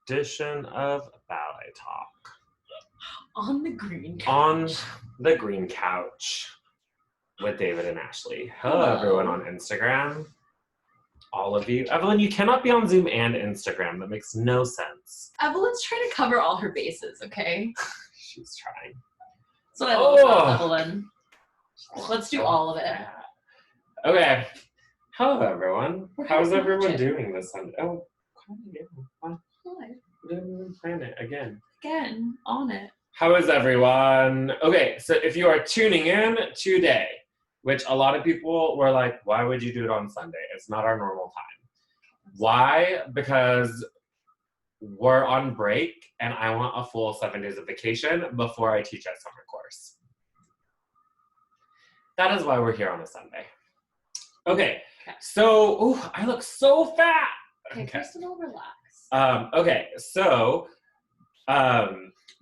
edition of Ballet Talk. On the green couch. On the green couch with David and Ashley. Hello, everyone on Instagram. All of you. Evelyn, you cannot be on Zoom and Instagram. That makes no sense. Evelyn's trying to cover all her bases, okay? She's trying. That's what I love about Evelyn. Let's do all of it. Okay. Hello, everyone. How's everyone doing this Sunday? Oh, hi. We didn't even plan it again. Again, on it. How is everyone? Okay, so if you are tuning in today, which a lot of people were like, why would you do it on Sunday? It's not our normal time. Why? Because we're on break and I want a full 7 days of vacation before I teach at summer course. That is why we're here on a Sunday. Okay. So, ooh, I look so fat. Okay, Kristen will relax. Okay, so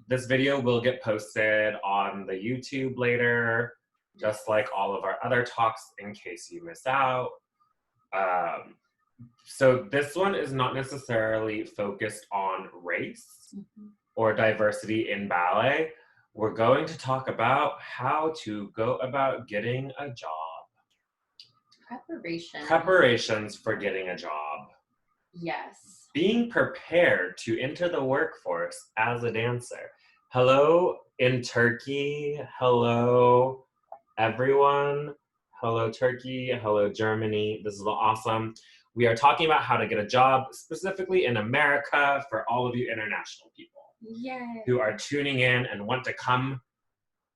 this video will get posted on the YouTube later, just like all of our other talks in case you missed out. So this one is not necessarily focused on race or diversity in ballet. We're going to talk about how to go about getting a job. Preparations for getting a job. Yes. Being prepared to enter the workforce as a dancer. Hello in Turkey. Hello, everyone. Hello, Turkey. Hello, Germany. This is awesome. We are talking about how to get a job specifically in America for all of you international people. Yay. Who are tuning in and want to come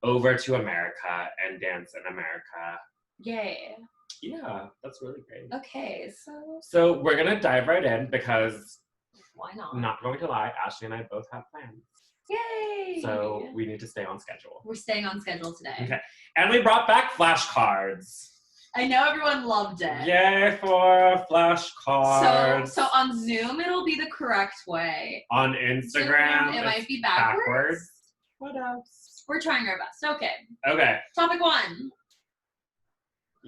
over to America and dance in America. Yay. Yeah, that's really great. Okay, so we're gonna dive right in because why not? I'm not going to lie, Ashley and I both have plans. Yay! So we need to stay on schedule. We're staying on schedule today. Okay, and we brought back flashcards. I know everyone loved it. Yay for flashcards. So on Zoom it'll be the correct way. On Instagram it might be backwards. What else? We're trying our best. Okay. Topic 1.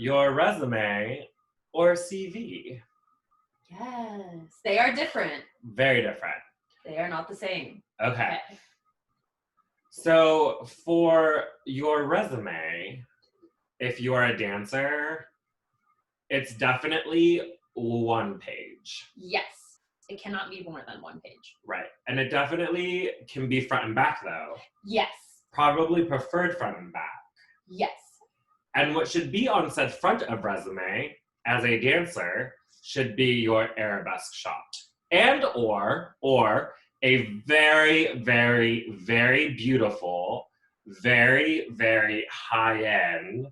Your resume or CV. Yes. They are different. Very different. They are not the same. Okay. So for your resume, if you are a dancer, it's definitely 1 page. Yes. It cannot be more than 1 page. Right. And it definitely can be front and back though. Yes. Probably preferred front and back. Yes. And what should be on said front of resume as a dancer should be your arabesque shot. And or a very, very, very beautiful, very, very high-end,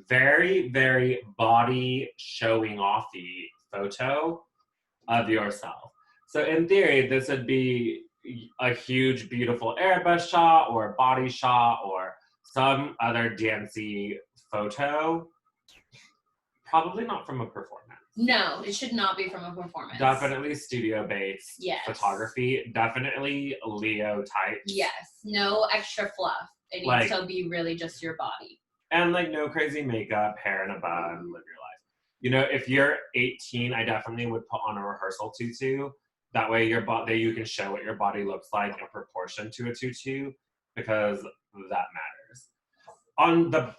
very, very body showing offy photo of yourself. So in theory, this would be a huge, beautiful arabesque shot or a body shot or some other dancey photo. Probably not from a performance. No, it should not be from a performance. Definitely studio-based photography. Definitely Leo type. Yes. No extra fluff. It needs to be really just your body. And no crazy makeup, hair in a bun, live your life. You know, if you're 18, I definitely would put on a rehearsal tutu. That way you can show what your body looks like in proportion to a tutu, because that matters. On that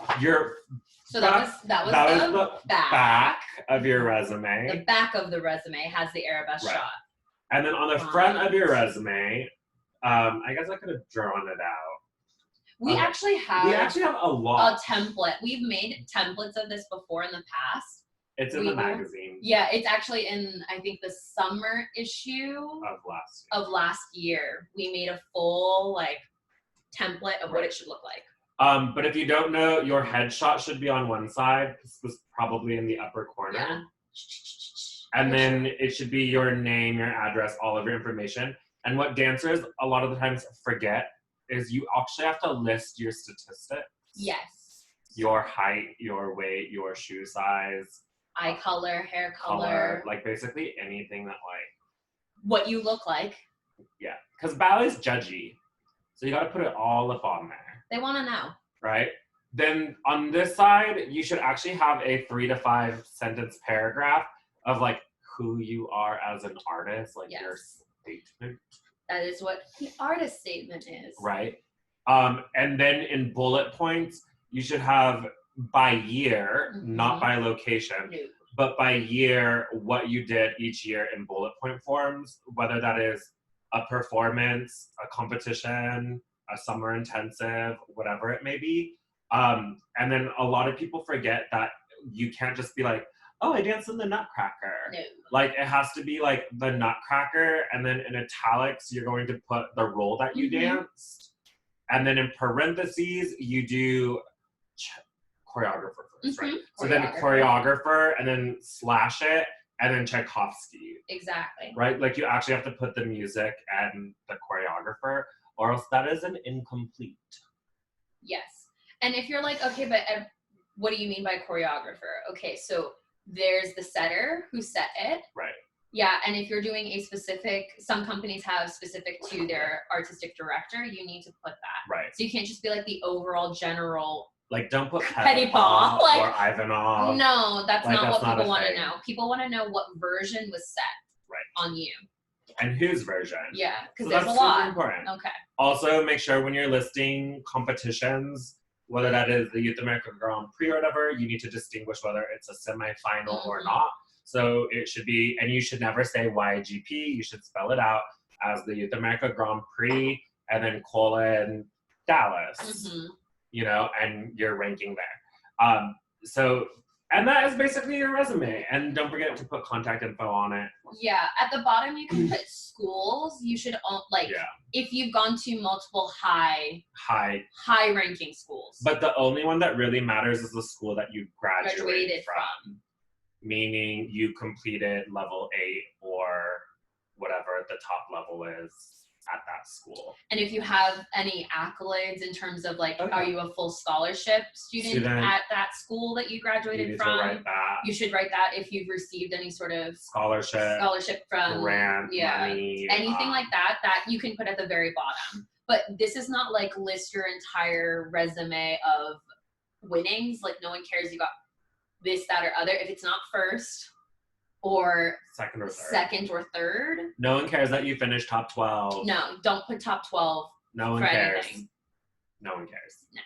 was the back of your resume. The back of the resume has the arabesque shot. And then on the front of your resume, I guess I could have drawn it out. We actually have a lot. A template. We've made templates of this before in the past. It's in the magazine. Yeah, it's actually in, I think, the summer issue of last year. We made a full template of what it should look like. But if you don't know, your headshot should be on one side. This was probably in the upper corner. Yeah. And then it should be your name, your address, all of your information. And what dancers a lot of the times forget is you actually have to list your statistics. Yes. Your height, your weight, your shoe size. Eye color, hair color. Basically anything that what you look like. Yeah. Because ballet's judgy. So you got to put it all up on there. They want to know. Right? Then on this side, you should actually have a 3 to 5 sentence paragraph of who you are as an artist, your statement. That is what the artist statement is. Right. And then in bullet points, you should have by year, not by location, No. but by year, what you did each year in bullet point forms, whether that is a performance, a competition, a summer intensive, whatever it may be. And then a lot of people forget that you can't just be like, oh, I danced in the Nutcracker. No. Like, it has to be like the Nutcracker, and then in italics, you're going to put the role that you danced. And then in parentheses, you do choreographer first, right? So then choreographer, and then slash it, and then Tchaikovsky. Exactly. Right? Like, you actually have to put the music and the choreographer, or else that is an incomplete. Yes. And if you're like, okay, but what do you mean by choreographer? Okay, so there's the setter who set it. Right. Yeah, and if you're doing a specific, some companies have specific to their artistic director, you need to put that. Right. So you can't just be like the overall general. Like, don't put Petty Paw like, or Ivanov. No, that's like, not that's what not people a want to thing. know. People want to know what version was set on you. And whose version. Yeah, because So there's a that's lot. super important. Okay. Also, make sure when you're listing competitions, whether that is the Youth America Grand Prix or whatever, you need to distinguish whether it's a semi-final or not. So it should be, and you should never say YGP, you should spell it out as the Youth America Grand Prix and then colon Dallas, you know, and you're ranking there. And that is basically your resume. And don't forget to put contact info on it. Yeah, at the bottom you can put schools. You should, if you've gone to multiple high ranking schools. But the only one that really matters is the school that you graduated from. Meaning you completed level 8 or whatever the top level is at that school. And if you have any accolades in terms of like, are you a full scholarship student at that school that you graduated from? Write that. You should write that. If you've received any sort of scholarship from grant, money, anything like that you can put at the very bottom. But this is not like list your entire resume of winnings. Like, no one cares you got this, that, or other. If it's not first or second or third. No one cares that you finished top 12. No, don't put top 12. No one cares. Anything. No one cares. No.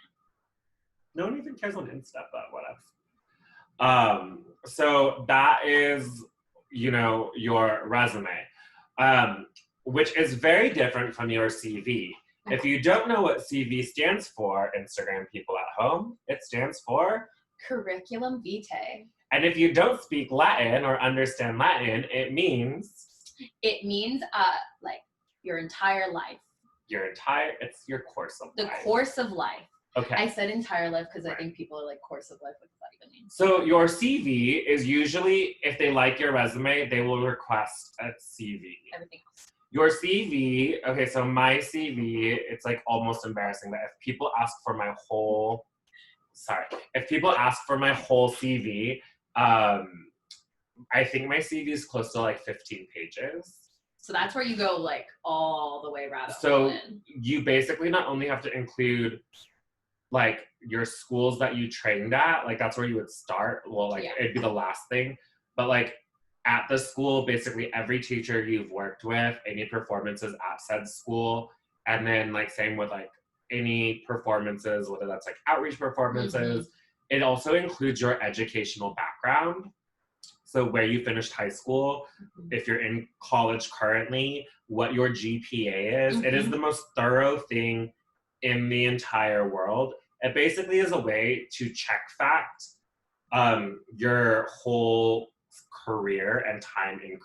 No one even cares on Insta, but whatever. So that is, you know, your resume, which is very different from your CV. If you don't know what CV stands for, Instagram people at home, it stands for curriculum vitae. And if you don't speak Latin or understand Latin, it means like your entire life. It's your course of life. The course of life. Okay. I said entire life because I think people are like, course of life, what does that even mean? So your CV is usually, if they like your resume, they will request a CV. Everything else. Your CV, okay, so my CV, it's like almost embarrassing that if people ask for my whole CV, I think my CV is close to like 15 pages. So that's where you go like all the way rabbit hole. So you basically not only have to include like your schools that you trained at, like that's where you would start. Well, it'd be the last thing, but like at the school, basically every teacher you've worked with, any performances at said school, and then like same with like any performances, whether that's like outreach performances. It also includes your educational background. So where you finished high school, if you're in college currently, what your GPA is. It is the most thorough thing in the entire world. It basically is a way to check fact your whole career and time in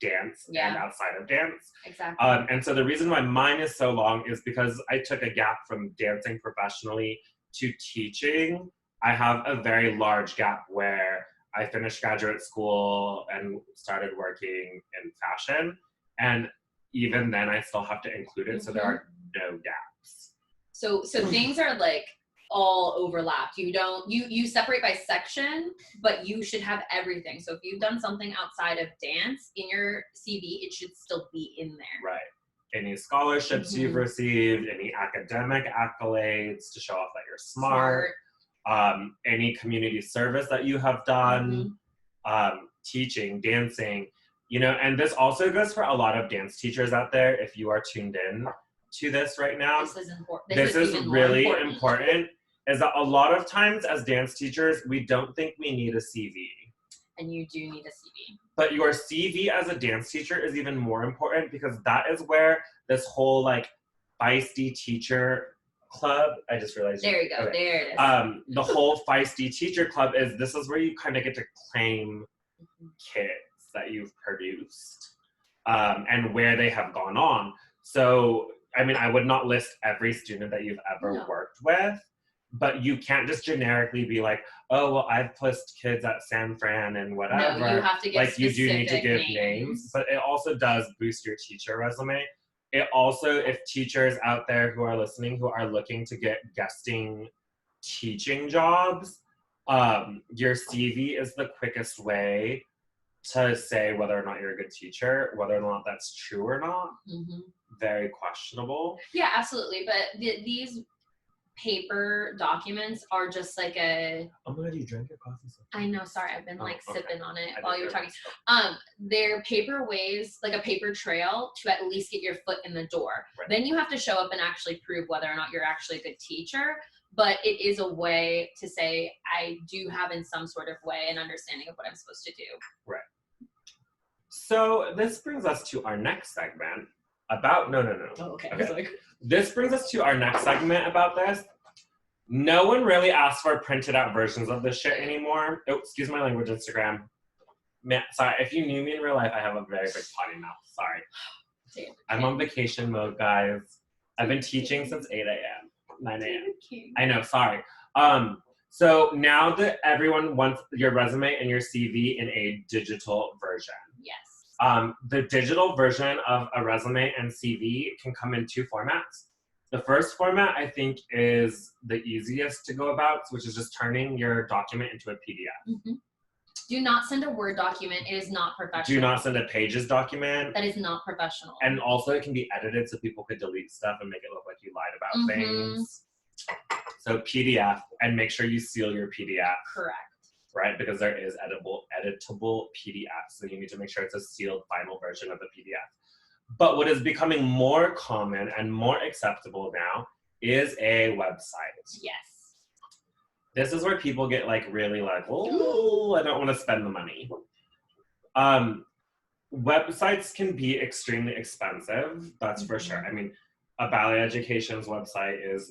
dance and outside of dance. Exactly. And so the reason why mine is so long is because I took a gap from dancing professionally to teaching. I have a very large gap where I finished graduate school and started working in fashion. And even then I still have to include it. So there are no gaps. So things are like all overlapped. You separate by section, but you should have everything. So if you've done something outside of dance in your CV, it should still be in there. Right. Any scholarships you've received, any academic accolades to show off that you're smart. Any community service that you have done, teaching, dancing, You know, and this also goes for a lot of dance teachers out there. If you are tuned in to this right now, This is important. this is even more really important. Is that a lot of times as dance teachers, we don't think we need a CV. And you do need a CV. But your CV as a dance teacher is even more important because that is where this whole like feisty teacher club. I just realized. There you go. Okay. There it is. The whole feisty teacher club is this is where you kind of get to claim kids that you've produced and where they have gone on. So, I mean, I would not list every student that you've ever worked with, but you can't just generically be like, oh, well, I've placed kids at San Fran and whatever. No, you have to get like you do need to give names. But it also does boost your teacher resume. It also, if teachers out there who are listening who are looking to get guesting teaching jobs, your CV is the quickest way to say whether or not you're a good teacher, whether or not that's true or not. Mm-hmm. Very questionable. Yeah, absolutely. But these paper documents are just like a... Oh my God, you drank your coffee? I know, sorry. I've been sipping on it while you were talking. So. They're paper ways, like a paper trail to at least get your foot in the door. Right. Then you have to show up and actually prove whether or not you're actually a good teacher. But it is a way to say, I do have in some sort of way an understanding of what I'm supposed to do. Right. So this brings us to our next segment about, no. Oh, okay. This brings us to our next segment about this. No one really asks for printed out versions of this shit anymore. Oh, excuse my language, Instagram. Man, sorry, if you knew me in real life, I have a very big potty mouth. Sorry. I'm on vacation mode, guys. I've been teaching since 8 a.m., 9 a.m. I know, sorry. So now that everyone wants your resume and your CV in a digital version. Yes. The digital version of a resume and CV can come in two formats. The first format, I think, is the easiest to go about, which is just turning your document into a PDF. Mm-hmm. Do not send a Word document. It is not professional. Do not send a Pages document. That is not professional. And also it can be edited so people could delete stuff and make it look like you lied about things. So PDF, and make sure you seal your PDF. Correct. Right, because there is editable PDF, so you need to make sure it's a sealed final version of the PDF. But what is becoming more common and more acceptable now is a website. Yes. This is where people get like really like, oh, I don't want to spend the money. Websites can be extremely expensive, that's for sure. I mean, a Ballet Education's website is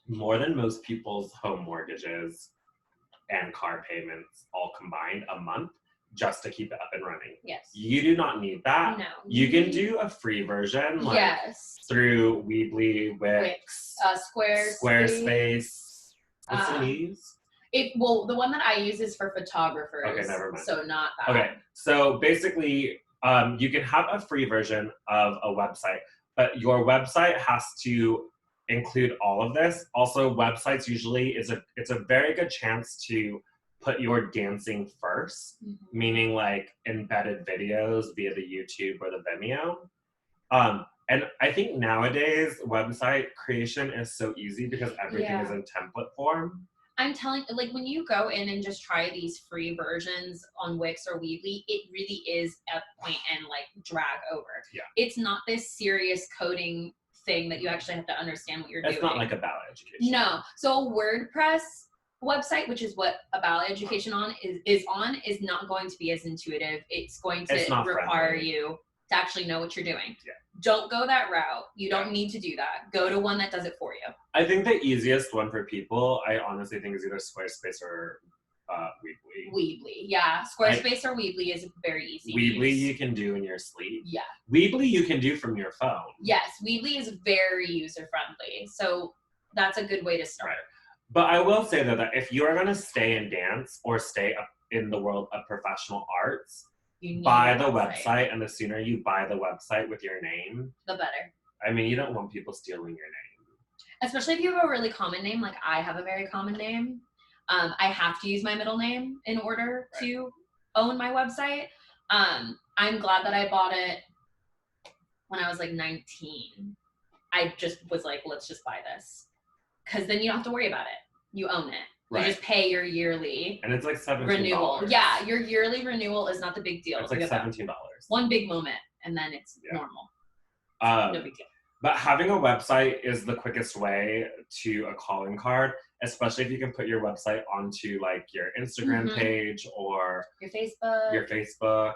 more than most people's home mortgages and car payments all combined a month just to keep it up and running. Yes. You do not need that. No. You can do a free version like through Weebly, Wix, Squarespace. What's the these? The one that I use is for photographers. Okay, never mind. So not that. Okay, so basically, you can have a free version of a website, but your website has to include all of this. Also, websites usually it's a very good chance to put your dancing first, meaning like embedded videos via the YouTube or the Vimeo. And I think nowadays website creation is so easy because everything is in template form. I'm telling, like, when you go in and just try these free versions on Wix or Weebly, it really is a point and like drag over. Yeah. It's not this serious coding thing that you actually have to understand what you're doing. It's not like a Ballet Education. No. So a WordPress website, which is what a Ballet Education is not going to be as intuitive. It's going to require you to actually know what you're doing. Yeah. Don't go that route. You don't need to do that. Go to one that does it for you. I think the easiest one for people, I honestly think, is either Squarespace or Weebly. Weebly, yeah. Squarespace or Weebly is very easy. Weebly you can do in your sleep. Yeah. Weebly you can do from your phone. Yes, Weebly is very user-friendly. So that's a good way to start. Right. But I will say, though, that if you are going to stay in dance or stay up in the world of professional arts, buy the website, and the sooner you buy the website with your name, the better. I mean, you don't want people stealing your name. Especially if you have a really common name, like I have a very common name. I have to use my middle name in order to own my website. I'm glad that I bought it when I was like 19. I just was like, let's just buy this. Because then you don't have to worry about it. You own it. You just pay your yearly and it's like $17. renewal. Yeah, your yearly renewal is not the big deal. It's like $17. One big moment, and then it's normal. No big deal. But having a website is the quickest way to a calling card, especially if you can put your website onto like your Instagram page or your Facebook,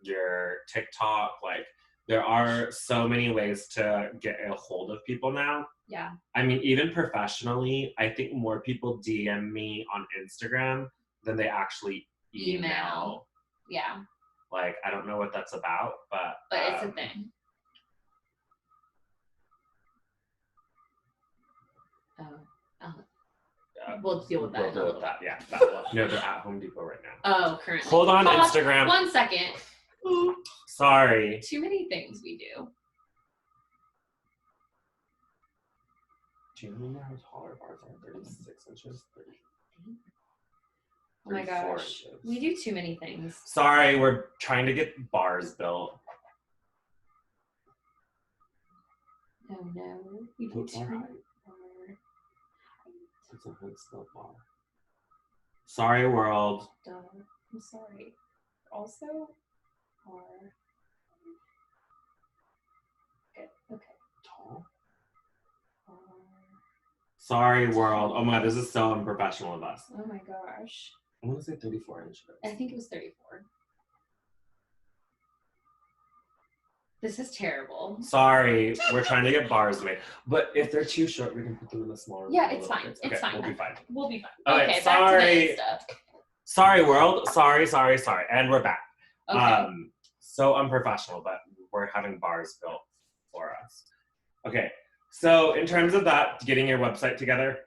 your TikTok. Like there are so many ways to get a hold of people now. Yeah. I mean, even professionally, I think more people DM me on Instagram than they actually email. Yeah. Like, I don't know what that's about, but it's a thing. We'll deal with that. We'll deal with that. Yeah. No, they're at Home Depot right now. Oh, currently. Hold on, Instagram. 1 second. Sorry. Too many things we do. Do you know how taller bars are? 36 inches? 30. Oh my gosh. Inches. We do too many things. Sorry, we're trying to get bars built. Oh no. We do too many. It's a hood still bar. Sorry, world. Duh. I'm sorry. Also, are okay. Tall. Sorry, world. Oh my god, this is so unprofessional of us. Oh my gosh. I want to say 34 inches. I think it was 34. This is terrible. Sorry, we're trying to get bars made. But if they're too short, we can put them in the smaller. Yeah, it's fine. Okay, It's fine. We'll be fine. We'll be fine. Okay, sorry. back to the stuff. Sorry, world. Sorry. And we're back. Okay. So unprofessional, but we're having bars built for us. Okay. So in terms of that, getting your website together.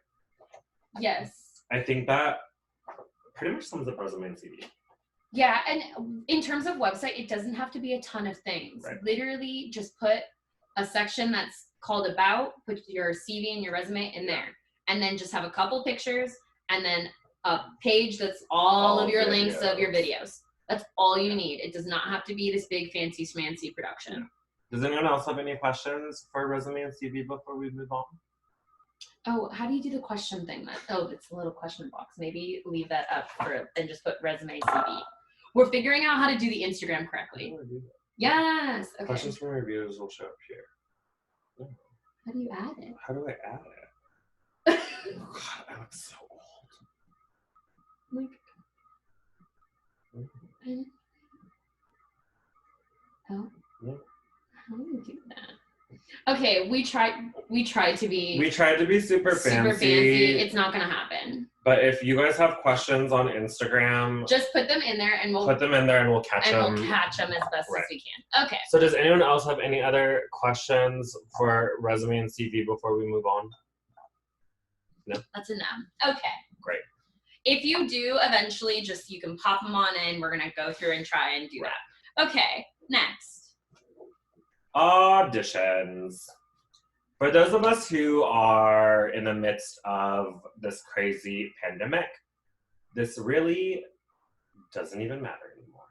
Yes. I think that pretty much sums up resume and CV. Yeah, and in terms of website, it doesn't have to be a ton of things. Right. Literally just put a section that's called about, put your CV and your resume in there. And then just have a couple pictures and then a page that's all of your links of your videos. That's all you need. It does not have to be this big fancy schmancy production. Yeah. Does anyone else have any questions for resume and CV before we move on? Oh, how do you do the question thing? It's a little question box. Maybe leave that up and just put resume, CV. We're figuring out how to do the Instagram correctly. Yes. Okay. Questions from reviewers will show up here. Oh. How do you add it? How do I add it? Oh god, I'm so old. How do you do that? Okay, we tried to be super fancy. It's not gonna happen. But if you guys have questions on Instagram, just put them in there and we'll catch them. We'll catch them as best as we can. Okay. So does anyone else have any other questions for resume and CV before we move on? No? That's a no. Okay. Great. If you do eventually, you can pop them on in. We're gonna go through and try and do that. Okay, next. Auditions. For those of us who are in the midst of this crazy pandemic, this really doesn't even matter anymore.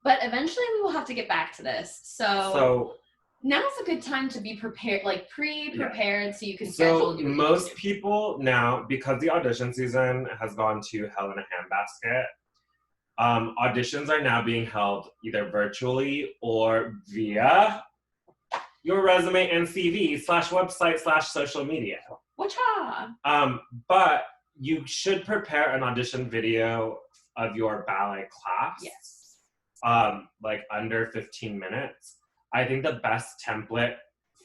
But eventually we will have to get back to this. So now's a good time to be prepared, like pre-prepared, so you can schedule and do it. Most people now, because the audition season has gone to hell in a handbasket, auditions are now being held either virtually or via your resume and CV /website/social media. Whatcha? But you should prepare an audition video of your ballet class. Yes. Like under 15 minutes. I think the best template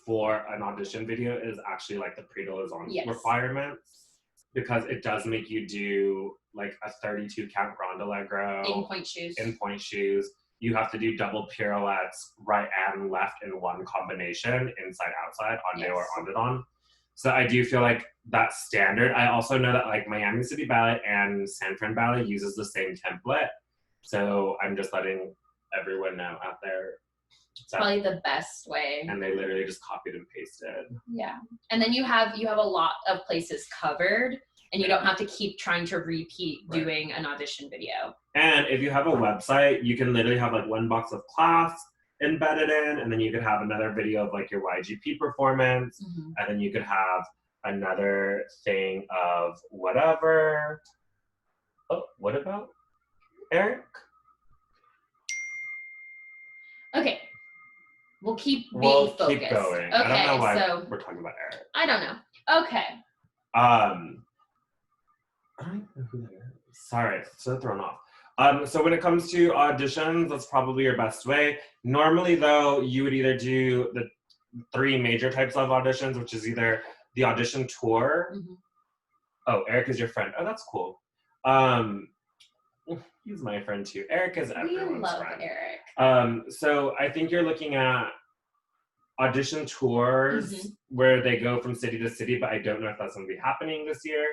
for an audition video is actually like the Prix de Lausanne requirements, because it does make you do like a 32 count grand allegro. In point shoes. You have to do double pirouettes, right and left in one combination, inside, outside, on or on. So I do feel like that's standard. I also know that like Miami City Ballet and San Fran Ballet uses the same template. So I'm just letting everyone know out there. It's probably the best way. And they literally just copied and pasted. Yeah. And then you have a lot of places covered, and you don't have to keep trying to repeat doing an audition video. And if you have a website, you can literally have like one box of class embedded in, and then you could have another video of like your YGP performance, and then you could have another thing of whatever. Oh, what about Eric? Okay. We'll keep being We'll focused. keep going. Okay, I don't know why so we're talking about Eric. I don't know. Okay. I don't know who that is. Sorry, so thrown off. So when it comes to auditions, that's probably your best way. Normally, though, you would either do the 3 major types of auditions, which is either the audition tour. Mm-hmm. Oh, Eric is your friend. Oh, that's cool. He's my friend too. Eric is everyone's friend. Eric. So I think you're looking at audition tours where they go from city to city, but I don't know if that's going to be happening this year.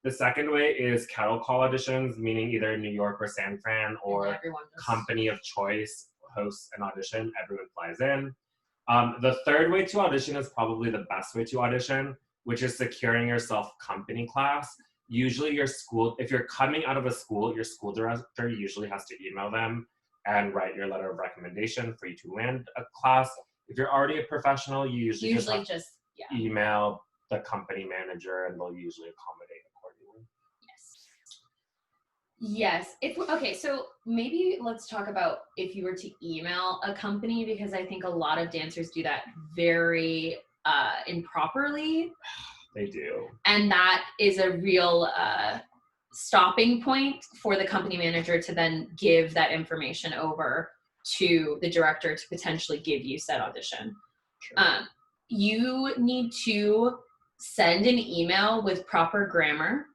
The second way is cattle call auditions, meaning either New York or San Fran or company of choice hosts an audition. Everyone flies in. The third way to audition is probably the best way to audition, which is securing yourself company class. Usually your school, if you're coming out of a school, your school director usually has to email them and write your letter of recommendation for you to land a class. If you're already a professional, you usually just email the company manager and they'll usually accommodate accordingly. Yes. Okay, so maybe let's talk about if you were to email a company, because I think a lot of dancers do that very improperly. They do. And that is a real stopping point for the company manager to then give that information over to the director to potentially give you said audition. Sure. You need to send an email with proper grammar.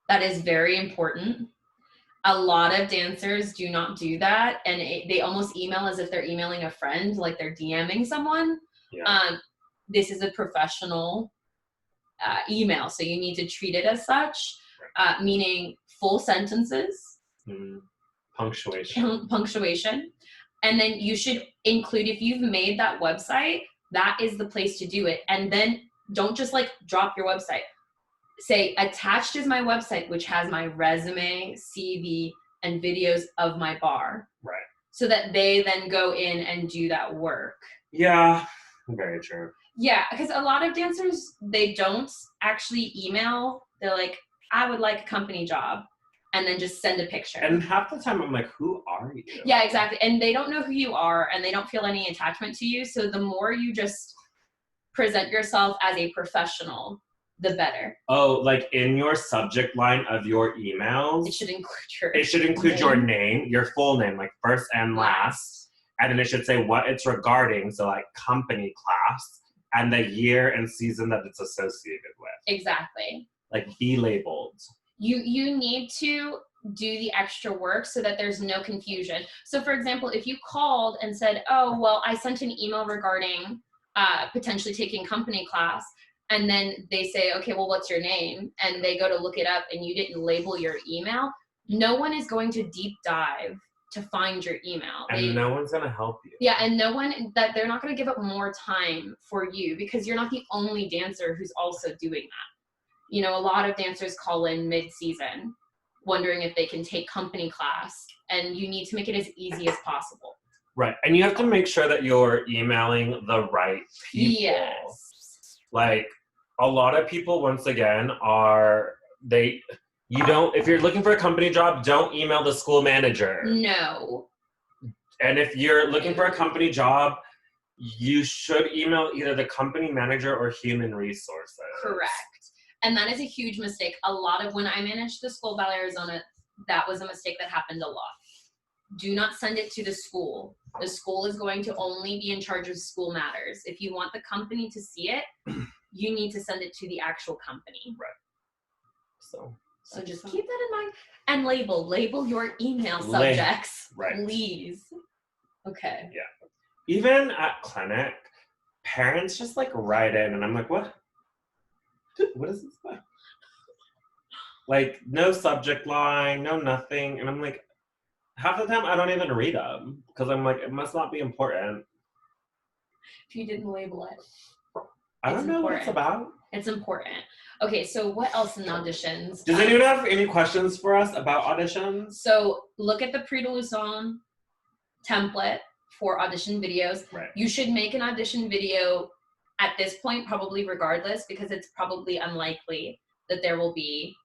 That is very important. A lot of dancers do not do that, and they almost email as if they're emailing a friend, like they're DMing someone. Yeah. This is a professional email, so you need to treat it as such, meaning full sentences, punctuation, and then you should include, if you've made that website, that is the place to do it. And then don't just like drop your website. Say, attached is my website, which has my resume, CV, and videos of my bar. Right. So that they then go in and do that work. Yeah, very true. Yeah, because a lot of dancers, they don't actually email. They're like, I would like a company job, and then just send a picture. And half the time I'm like, who are you? Yeah, exactly. And they don't know who you are, and they don't feel any attachment to you. So the more you just present yourself as a professional, the better. Oh, like in your subject line of your emails, it should include your name, your full name, like first and last. And then it should say what it's regarding, so like company class, and the year and season that it's associated with. Exactly. Like be labeled. You need to do the extra work so that there's no confusion. So for example, if you called and said, oh, well, I sent an email regarding potentially taking company class, and then they say, okay, well, what's your name? And they go to look it up and you didn't label your email, no one is going to deep dive to find your email. And no one's going to help you. Yeah, and they're not going to give up more time for you, because you're not the only dancer who's also doing that. You know, a lot of dancers call in mid-season wondering if they can take company class, and you need to make it as easy as possible. Right, and you have to make sure that you're emailing the right people. Yes. Like, a lot of people, once again, if you're looking for a company job, don't email the school manager. No. And if you're looking for a company job, you should email either the company manager or human resources. Correct. And that is a huge mistake. A lot of, when I managed the school Ballet Arizona, that was a mistake that happened a lot. Do not send it to the school. The school is going to only be in charge of school matters. If you want the company to see it, you need to send it to the actual company. Right. So just keep that in mind. And label your email subjects, please. Okay. Yeah. Even at clinic, parents just like write in, and I'm like, what? What is this about? Like, no subject line, no nothing. And I'm like, half the time I don't even read them, because I'm like, it must not be important. If you didn't label it. I don't know what it's about. It's important. Okay, so what else in auditions? Does anyone have any questions for us about auditions? So look at the Prix-de-Lausanne template for audition videos. Right. You should make an audition video at this point, probably regardless, because it's probably unlikely that there will be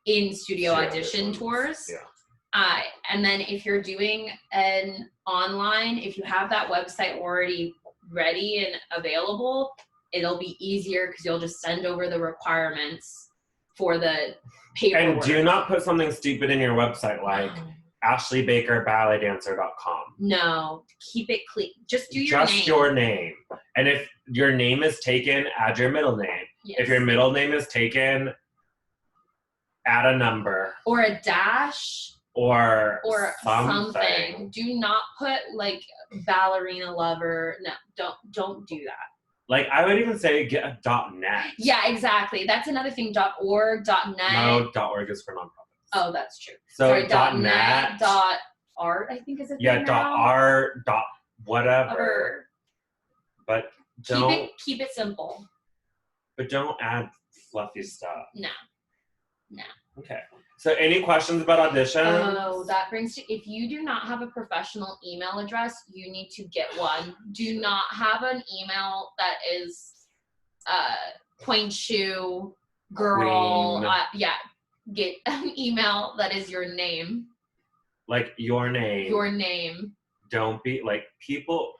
in-studio audition tours. Yeah. And then if you're doing an online, if you have that website already ready and available, it'll be easier because you'll just send over the requirements for the paperwork. And do not put something stupid in your website like AshleyBakerBalletDancer.com. No, keep it clean. Just do your name. Just your name. And if your name is taken, add your middle name. Yes. If your middle name is taken, add a number. Or a dash. Or something. Do not put like ballerina lover. No, don't do that. Like I would even say get a .net. Yeah, exactly. That's another thing. .org, .net. No, .org is for nonprofits. Oh, that's true. So sorry, .net, .art, I think is a thing. Yeah, now. .art, whatever. But don't keep it simple. But don't add fluffy stuff. No. Okay. So any questions about auditions? Oh, that brings to, if you do not have a professional email address, you need to get one. Do not have an email that is point shoe girl. Get an email that is your name. Like your name. Your name. Don't be like people.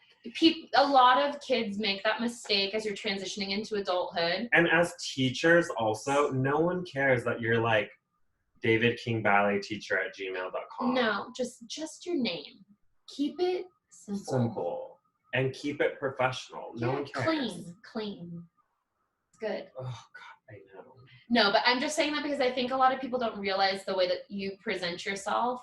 A lot of kids make that mistake as you're transitioning into adulthood. And as teachers also, no one cares that you're like David King Ballet Teacher at gmail.com. No, just your name. Keep it simple. And keep it professional. No one cares. Clean. It's good. Oh, God, I know. No, but I'm just saying that because I think a lot of people don't realize the way that you present yourself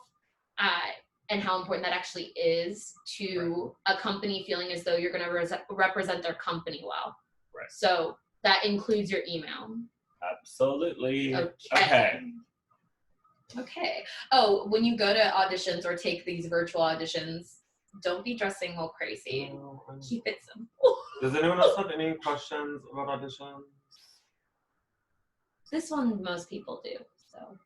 and how important that actually is to a company feeling as though you're going to represent their company well. Right. So that includes your email. Absolutely. Okay. Oh, when you go to auditions or take these virtual auditions, don't be dressing all crazy. Keep it simple. Does anyone else have any questions about auditions? This one most people do, so.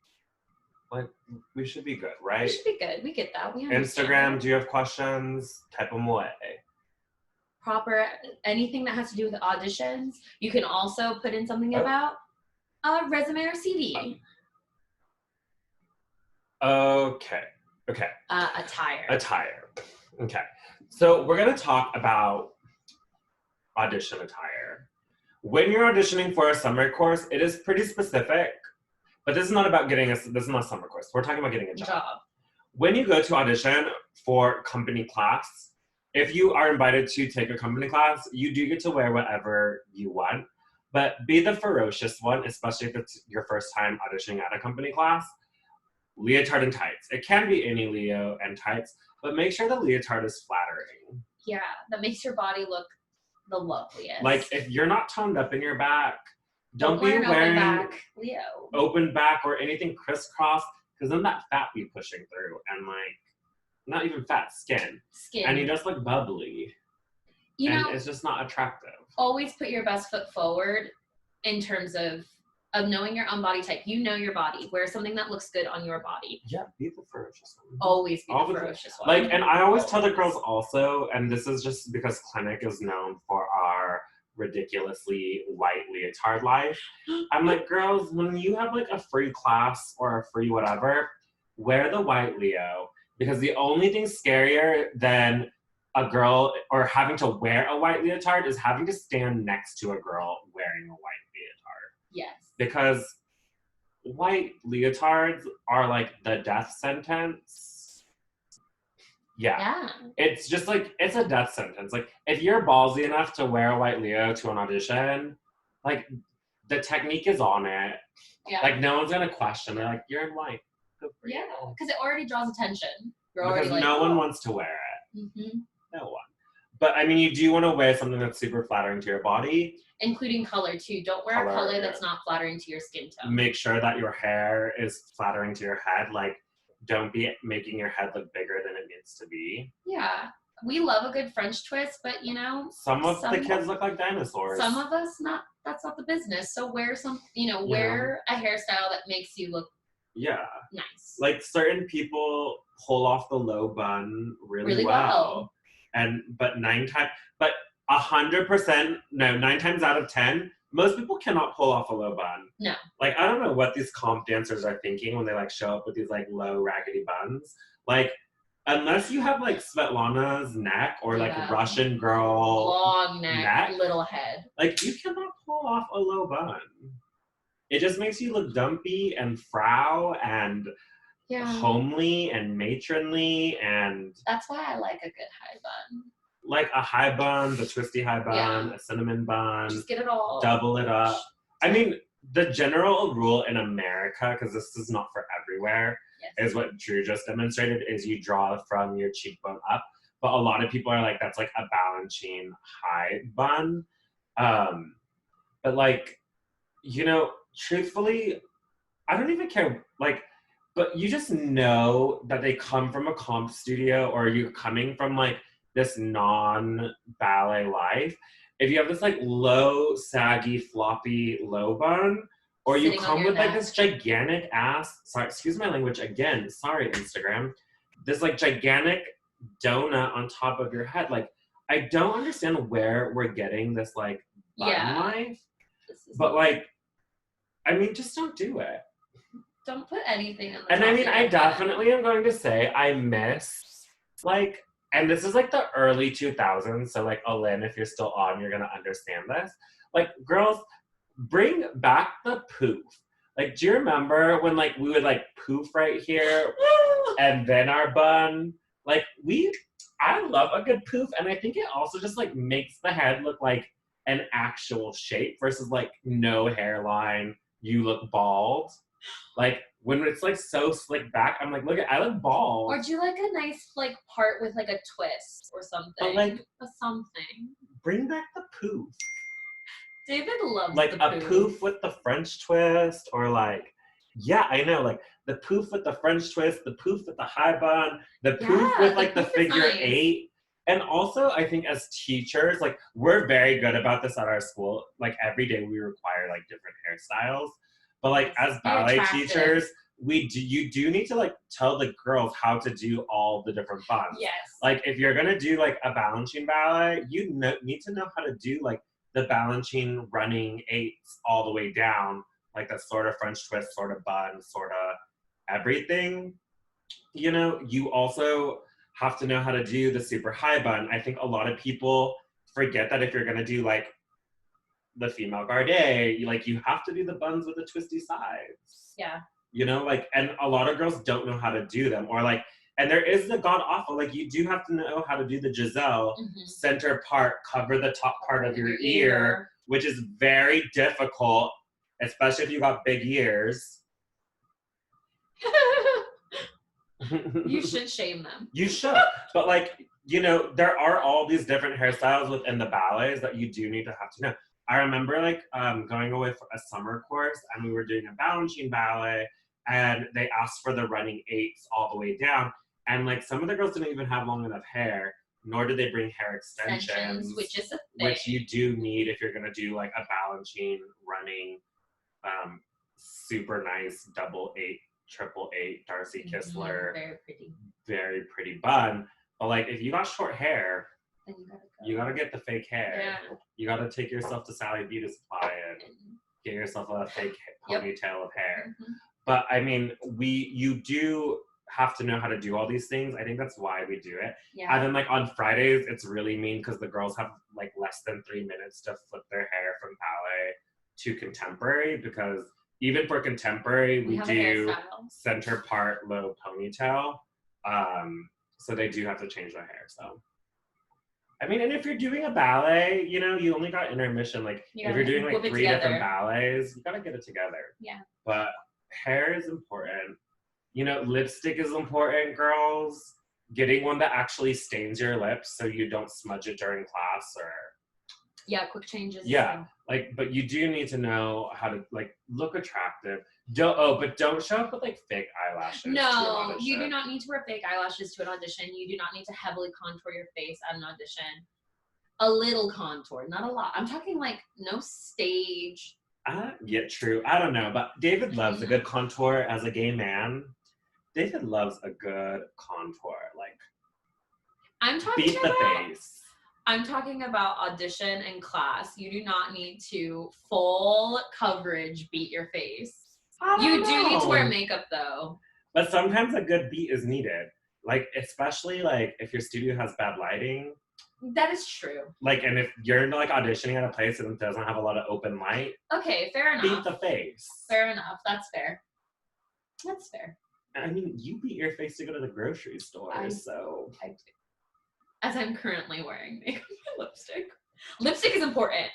Like, we should be good, right? We should be good. We get that. We understand. Instagram, do you have questions? Type them away. Proper, anything that has to do with auditions. You can also put in something about a resume or CV. Okay. Attire. Okay. So we're going to talk about audition attire. When you're auditioning for a summer course, it is pretty specific, but this is not about this is not a summer course. We're talking about getting a job. When you go to audition for company class, if you are invited to take a company class, you do get to wear whatever you want, but be the ferocious one, especially if it's your first time auditioning at a company class. Leotard and tights. It can be any Leo and tights, but make sure the leotard is flattering. Yeah, that makes your body look the loveliest. Like, if you're not toned up in your back, don't be wearing wearing open back, Leo. Open back or anything crisscross, because then that fat be pushing through, and like, not even fat, skin. And you just look bubbly. And it's just not attractive. Always put your best foot forward in terms of knowing your own body type. You know your body. Wear something that looks good on your body. Yeah, be the ferocious one. Always be the ferocious one. Like, and I always tell the girls also, and this is just because Clinic is known for our ridiculously white leotard life. I'm like, girls, when you have like a free class or a free whatever, wear the white Leo, because the only thing scarier than a girl or having to wear a white leotard is having to stand next to a girl wearing a white leotard. Yes. Because white leotards are like the death sentence. Yeah. It's just like, it's a death sentence. Like, if you're ballsy enough to wear a white Leo to an audition, like, the technique is on it. Yeah. Like, no one's gonna question it. Like, you're in white. Good for you. Because it already draws attention. Because no one wants to wear it. Mm-hmm. No one. But, I mean, you do want to wear something that's super flattering to your body. Including color, too. Don't wear a color that's not flattering to your skin tone. Make sure that your hair is flattering to your head. Like, don't be making your head look bigger than it needs to be. Yeah. We love a good French twist, but, you know. Some of the kids look like dinosaurs. Some of us, that's not the business. So wear wear a hairstyle that makes you look nice. Like, certain people pull off the low bun really well. But 100%, no, 9 times out of 10, most people cannot pull off a low bun. No. Like, I don't know what these comp dancers are thinking when they like show up with these like low raggedy buns. Like, unless you have like Svetlana's neck or like Russian girl long neck, little head, like you cannot pull off a low bun. It just makes you look dumpy and frau and homely and matronly, and that's why I like a good high bun. Like a high bun, the twisty high bun, a cinnamon bun. Just get it all. Double it up. I mean, the general rule in America, because this is not for everywhere, is what Drew just demonstrated, is you draw from your cheekbone up. But a lot of people are like, that's like a Balanchine high bun. But like, you know, truthfully, I don't even care. Like, but you just know that they come from a comp studio, or you're coming from like this non-ballet life. If you have this like low, saggy, floppy low bun, or you come with like this gigantic ass, sorry, excuse my language again, sorry Instagram, this like gigantic donut on top of your head. Like, I don't understand where we're getting this like bun life. But like, I mean, just don't do it. Don't put anything in the And I mean, I definitely am going to say I miss like, and this is like the early 2000s, so like, Olin, if you're still on, you're gonna understand this. Like, girls, bring back the poof. Like, do you remember when like we would like poof right here and then our bun? Like, I love a good poof, and I think it also just like makes the head look like an actual shape versus like no hairline, you look bald. Like, when it's like so slick back, I'm like, look, I look bald. Or do like a nice like part with like a twist or something. But like something. Bring back the poof. David loves like the poof. A poof with the French twist, or like, yeah, I know, like the poof with the French twist, the poof with the high bun, the poof with like the figure eight. And also, I think as teachers, like, we're very good about this at our school. Like, every day we require like different hairstyles. But like, as ballet teachers, you do need to like tell the girls how to do all the different buns. Yes. Like, if you're gonna do like a Balanchine ballet, you need to know how to do like the Balanchine running eights all the way down, like that sort of French twist, sort of bun, sort of everything. You know, you also have to know how to do the super high bun. I think a lot of people forget that if you're gonna do like the female garde, you have to do the buns with the twisty sides. Yeah. You know, like, and a lot of girls don't know how to do them, or like, and there is the god awful, like, you do have to know how to do the Giselle center part, cover the top part of your ear, which is very difficult, especially if you got big ears. You should shame them. You should. But like, you know, there are all these different hairstyles within the ballets that you do need to have to know. I remember like going away for a summer course, and we were doing a Balanchine ballet, and they asked for the running eights all the way down. And like, some of the girls didn't even have long enough hair, nor did they bring hair extensions, which is a thing. Which you do need if you're gonna do like a Balanchine running super nice double eight, triple eight, Darcy Kistler, very pretty bun. But like, if you got short hair, then you gotta get the fake hair. Yeah. You gotta take yourself to Sally Beauty Supply and get yourself a fake ponytail of hair. But I mean, you do have to know how to do all these things. I think that's why we do it. Yeah. And then like on Fridays, it's really mean because the girls have like less than 3 minutes to flip their hair from ballet to contemporary, because even for contemporary, we do center part low ponytail. So they do have to change their hair. So, I mean, and if you're doing a ballet, you know, you only got intermission. Like, if you're doing like 3 different ballets, you gotta get it together. Yeah. But hair is important. You know, lipstick is important, girls. Getting one that actually stains your lips so you don't smudge it during class, or... Yeah, quick changes. Yeah, like, but you do need to know how to, like, look attractive. But don't show up with, like, fake eyelashes. No, you do not need to wear fake eyelashes to an audition. You do not need to heavily contour your face at an audition. A little contour, not a lot. I'm talking, like, no stage. Yeah, true. I don't know, but David loves a good contour as a gay man. David loves a good contour. Like, I'm talking beat the about face. I'm talking about audition and class. You do not need to full coverage beat your face. You do need to wear makeup though. But sometimes a good beat is needed. Like, especially like if your studio has bad lighting. That is true. Like, and if you're like auditioning at a place and it doesn't have a lot of open light. Okay, fair enough. Beat the face. Fair enough. That's fair. That's fair. I mean, you beat your face to go to the grocery store, so. I do. As I'm currently wearing makeup and lipstick. Lipstick is important.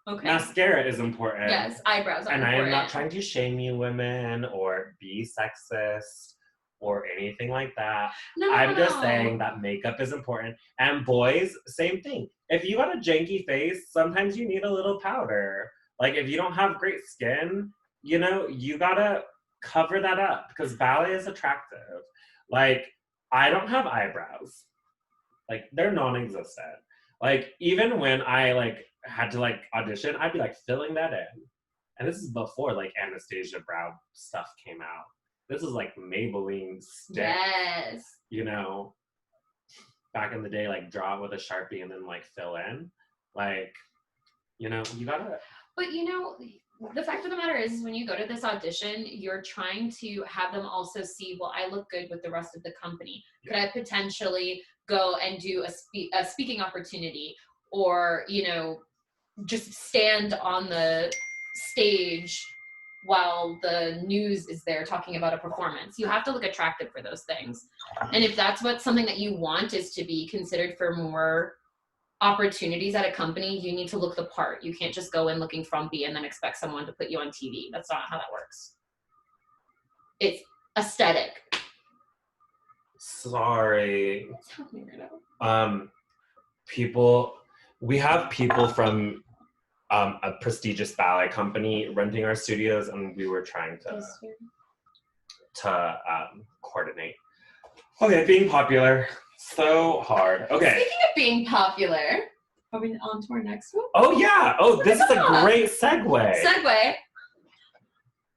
Okay. Mascara is important. Yes, eyebrows are important. And I am not trying to shame you women or be sexist or anything like that. I'm just saying that makeup is important. And boys, same thing. If you got a janky face, sometimes you need a little powder. Like, if you don't have great skin, you know, you gotta cover that up because ballet is attractive. Like, I don't have eyebrows. Like, they're non-existent. Like, even when I like had to like audition, I'd be like filling that in. And this is before like Anastasia brow stuff came out. This is like Maybelline stick. Yes. You know, back in the day, like draw it with a Sharpie and then like fill in. Like, you know, you gotta. But you know, the fact of the matter is when you go to this audition, you're trying to have them also see, well, I look good with the rest of the company. Could I potentially go and do a speaking opportunity or, you know, just stand on the stage while the news is there talking about a performance? You have to look attractive for those things. And if that's what something that you want is to be considered for more opportunities at a company, you need to look the part. You can't just go in looking frumpy and then expect someone to put you on TV. That's not how that works. It's aesthetic. Sorry. What's happening right now? We have people from a prestigious ballet company renting our studios, and we were trying to coordinate. Okay, being popular. So hard. Okay. Speaking of being popular, are we on to our next one? Oh yeah. Oh, this is a great segue.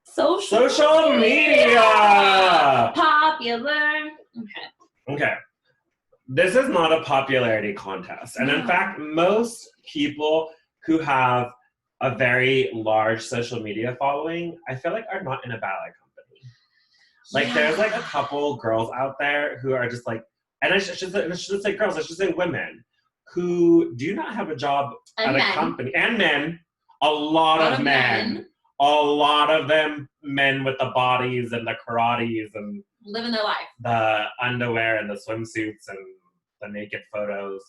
Social media. Popular. Okay. This is not a popularity contest. And in fact, most people who have a very large social media following, I feel like are not in a ballet company. Like there's like a couple girls out there who are just like, and I should say girls, I should say women, who do not have a job at a company. And men, a lot of men. A lot of them men with the bodies and the karates and living their life. The underwear and the swimsuits and the naked photos.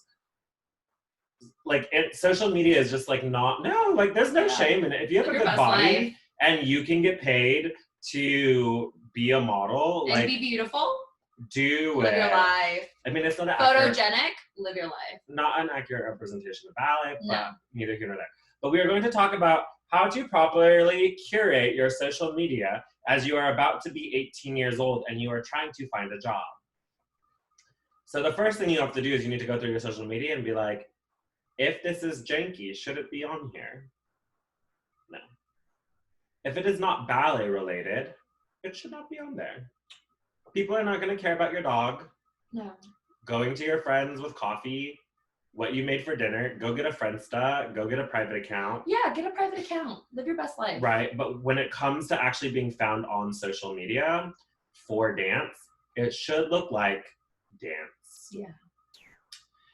Like social media is just like like there's no shame in it. If you have a good body and you can get paid to be a model, and be beautiful, live your life. I mean, it's not photogenic. Live your life. Not an accurate representation of ballet, but neither here nor there. But we are going to talk about how to properly curate your social media as you are about to be 18 years old and you are trying to find a job. So the first thing you have to do is you need to go through your social media and be like, if this is janky, should it be on here? No. If it is not ballet related, it should not be on there. People are not going to care about your dog. No. Going to your friends with coffee, what you made for dinner, go get a Friendsta, go get a private account. Yeah, get a private account. Live your best life. Right, but when it comes to actually being found on social media for dance, it should look like dance. Yeah.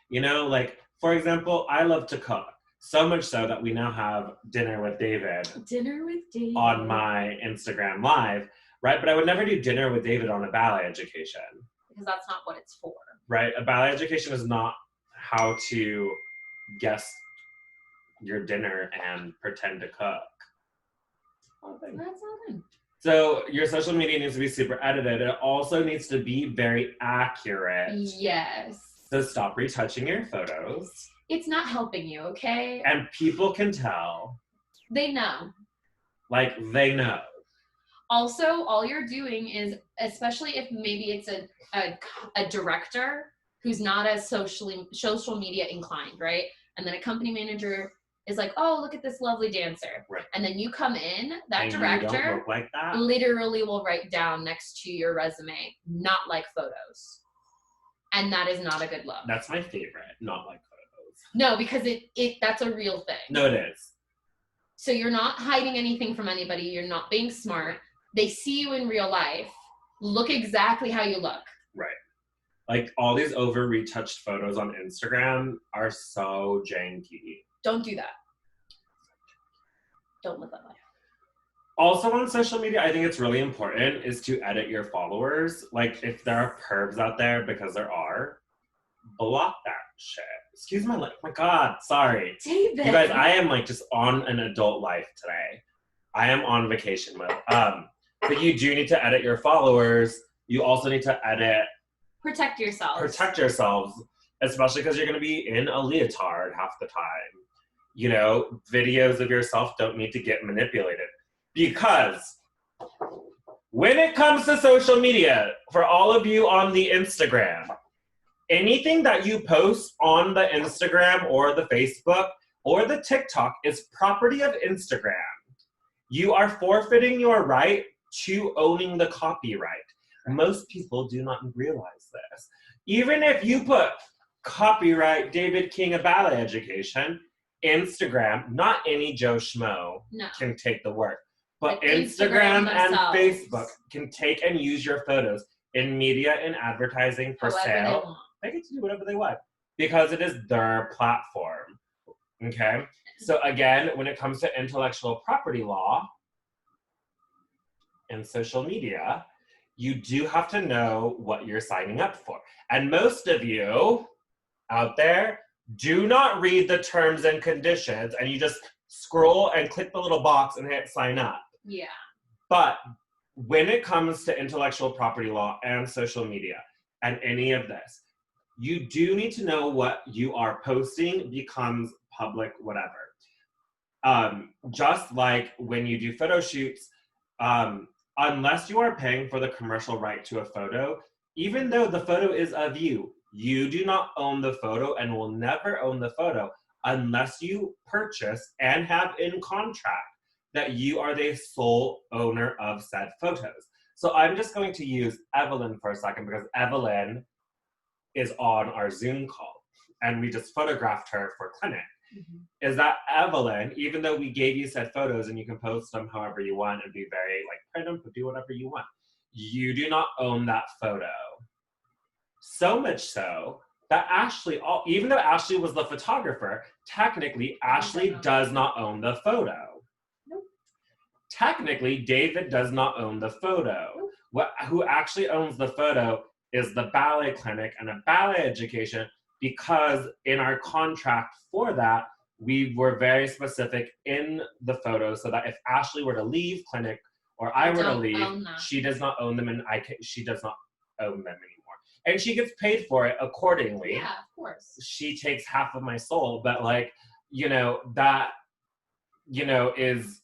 You know, like, for example, I love to cook. So much so that we now have Dinner with David. Dinner with David. On my Instagram Live, right? But I would never do Dinner with David on a ballet education. Because that's not what it's for. Right, a ballet education is not how to guess your dinner and pretend to cook. That's nothing. So your social media needs to be super edited. It also needs to be very accurate. Yes. So stop retouching your photos. It's not helping you, okay? And people can tell. They know. Like, they know. Also, all you're doing is, especially if maybe it's a director who's not as social media inclined, right? And then a company manager is like, oh, look at this lovely dancer. Right. And then you come in, that and director you don't look like that. Literally will write down next to your resume, not like photos. And that is not a good look. That's my favorite, not like No, because that's a real thing. No, it is. So you're not hiding anything from anybody. You're not being smart. They see you in real life. Look exactly how you look. Right. Like, all these over retouched photos on Instagram are so janky. Don't do that. Don't live that life. Also on social media, I think it's really important is to edit your followers. Like, if there are pervs out there, because there are, block that shit. Excuse my my God, sorry. David. You guys, I am like just on an adult life today. I am on vacation mode. But you do need to edit your followers. You also need to edit. Protect yourselves, especially because you're going to be in a leotard half the time. You know, videos of yourself don't need to get manipulated. Because when it comes to social media, for all of you on the Instagram, anything that you post on the Instagram or the Facebook or the TikTok is property of Instagram. You are forfeiting your right to owning the copyright. Most people do not realize this. Even if you put copyright David King of Ballet Education, Instagram, not any Joe Schmo can take the work. But Instagram and Facebook can take and use your photos in media and advertising for sale. They get to do whatever they want because it is their platform. Okay? So again, when it comes to intellectual property law and social media, you do have to know what you're signing up for. And most of you out there do not read the terms and conditions, and you just scroll and click the little box and hit sign up. Yeah. But when it comes to intellectual property law and social media and any of this, you do need to know what you are posting becomes public, whatever. Just like when you do photo shoots, unless you are paying for the commercial right to a photo, even though the photo is of you, you do not own the photo and will never own the photo unless you purchase and have in contract that you are the sole owner of said photos. So I'm just going to use Evelyn for a second because Evelyn is on our Zoom call and we just photographed her for clinic. Mm-hmm. Is that Evelyn, even though we gave you said photos and you can post them however you want and be very like print them, do whatever you want, you do not own that photo. So much so that Ashley, even though Ashley was the photographer, technically Ashley does not own the photo. Nope. Technically, David does not own the photo. Nope. Who actually owns the photo is the ballet clinic and a ballet education, because in our contract for that, we were very specific in the photo so that if Ashley were to leave clinic or I were to leave, she does not own them and she does not own them anymore. And she gets paid for it accordingly. Yeah, of course. She takes half of my soul, but like, you know, that, you know, is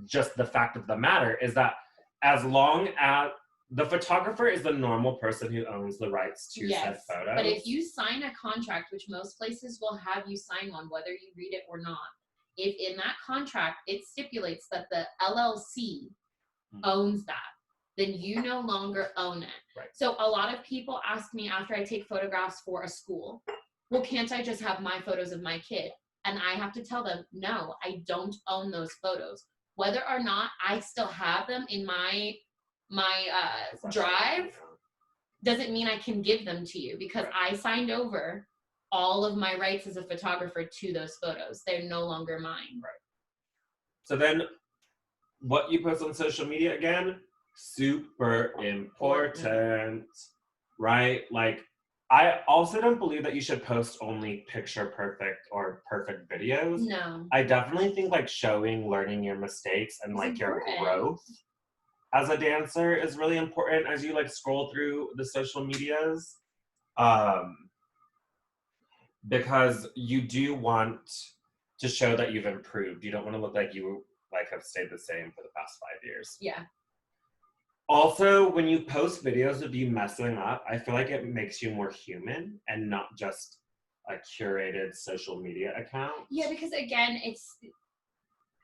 just the fact of the matter is that as long as the photographer is the normal person who owns the rights to said photos. But if you sign a contract, which most places will have you sign one, whether you read it or not, if in that contract it stipulates that the LLC owns that, then you no longer own it. Right. So a lot of people ask me after I take photographs for a school, well, can't I just have my photos of my kid? And I have to tell them, no, I don't own those photos. Whether or not I still have them in my drive doesn't mean I can give them to you because I signed over all of my rights as a photographer to those photos. They're no longer mine. Right. So then what you post on social media again, super important, right? Like, I also don't believe that you should post only picture perfect or perfect videos. No. I definitely think like showing, learning your mistakes and like your growth as a dancer is really important as you like scroll through the social medias. Because you do want to show that you've improved. You don't want to look like you like have stayed the same for the past 5 years. Yeah. Also, when you post videos of you messing up, I feel like it makes you more human and not just a curated social media account. Yeah, because again,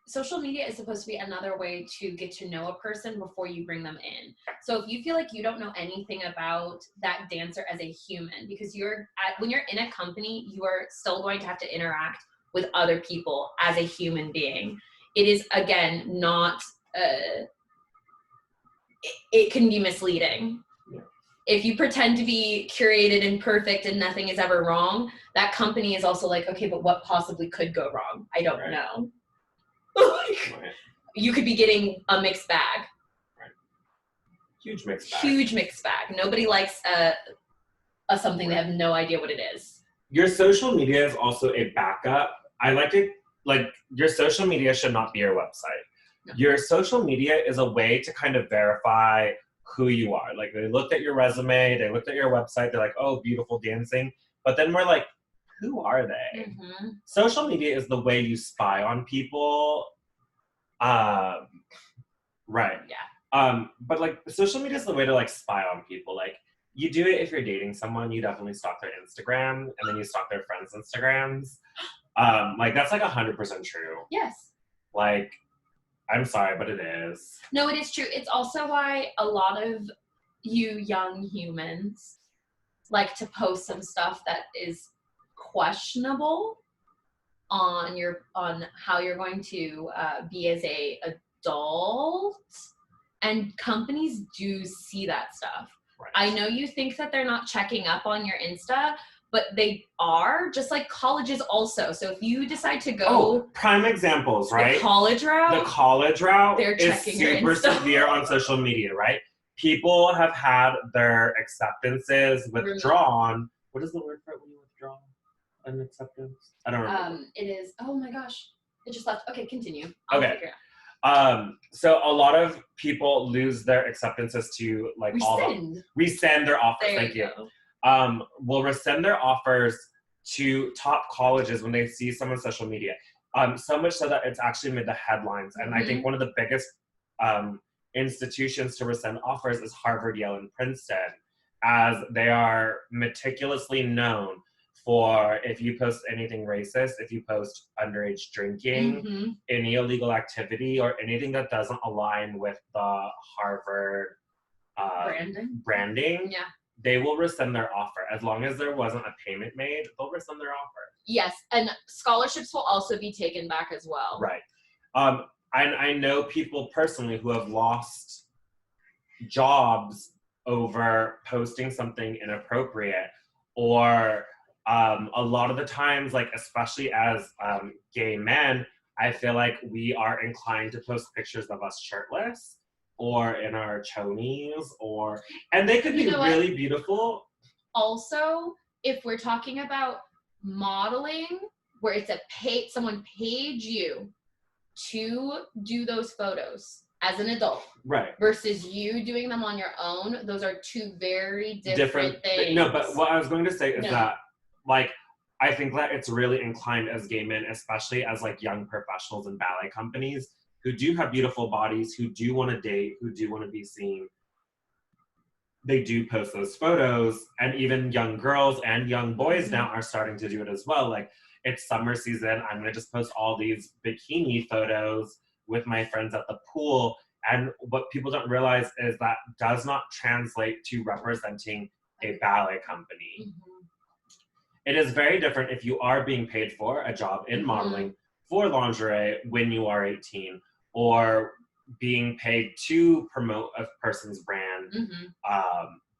social media is supposed to be another way to get to know a person before you bring them in. So if you feel like you don't know anything about that dancer as a human, because when you're in a company, you are still going to have to interact with other people as a human being. It is, again, not, it can be misleading. Yeah. If you pretend to be curated and perfect and nothing is ever wrong, that company is also like, okay, but what possibly could go wrong? I don't know. Right. You could be getting a mixed bag. Right. Huge mixed bag. Huge mixed bag. Nobody likes something they have no idea what it is. Your social media is also a backup. I like it, like, your social media should not be your website. No. Your social media is a way to kind of verify who you are. Like, they looked at your resume, they looked at your website, they're like, oh, beautiful dancing. But then we're like, who are they? Mm-hmm. Social media is the way you spy on people. Right. Yeah. But like, social media is the way to like spy on people. Like, you do it if you're dating someone, you definitely stalk their Instagram, and then you stalk their friends' Instagrams. Like, that's like 100% true. Yes. Like, I'm sorry, but it is. No, it is true. It's also why a lot of you young humans like to post some stuff that is questionable on how you're going to be as a adult, and companies do see that stuff. Right. I know you think that they're not checking up on your Insta, but they are, just like colleges also. So if you decide to go prime examples, right? The college route, they're is checking your super Insta. severe on social media, right? People have had their acceptances withdrawn. What is the word for it when you withdraw an acceptance? I don't remember. It is, oh my gosh, it just left. Okay, continue. I'll figure it out. So a lot of people lose their acceptances to like rescind their offers. Thank you. Will rescind their offers to top colleges when they see someone's social media. So much so that it's actually made the headlines. And I think one of the biggest institutions to rescind offers is Harvard, Yale, and Princeton, as they are meticulously known for, if you post anything racist, if you post underage drinking, any illegal activity, or anything that doesn't align with the Harvard branding, they will rescind their offer. As long as there wasn't a payment made, they'll rescind their offer. Yes, and scholarships will also be taken back as well. Right. I know people personally who have lost jobs over posting something inappropriate, or a lot of the times, like, especially as gay men, I feel like we are inclined to post pictures of us shirtless or in our chonies, and they could be really beautiful. Also, if we're talking about modeling, where it's someone paid you to do those photos as an adult, right, versus you doing them on your own, those are two very different things. No, but what I was going to say is that, like, I think that it's really inclined as gay men, especially as like young professionals in ballet companies who do have beautiful bodies, who do want to date, who do want to be seen. They do post those photos, and even young girls and young boys now are starting to do it as well. Like, it's summer season, I'm gonna just post all these bikini photos with my friends at the pool. And what people don't realize is that does not translate to representing a ballet company. It is very different if you are being paid for a job in modeling for lingerie when you are 18, or being paid to promote a person's brand.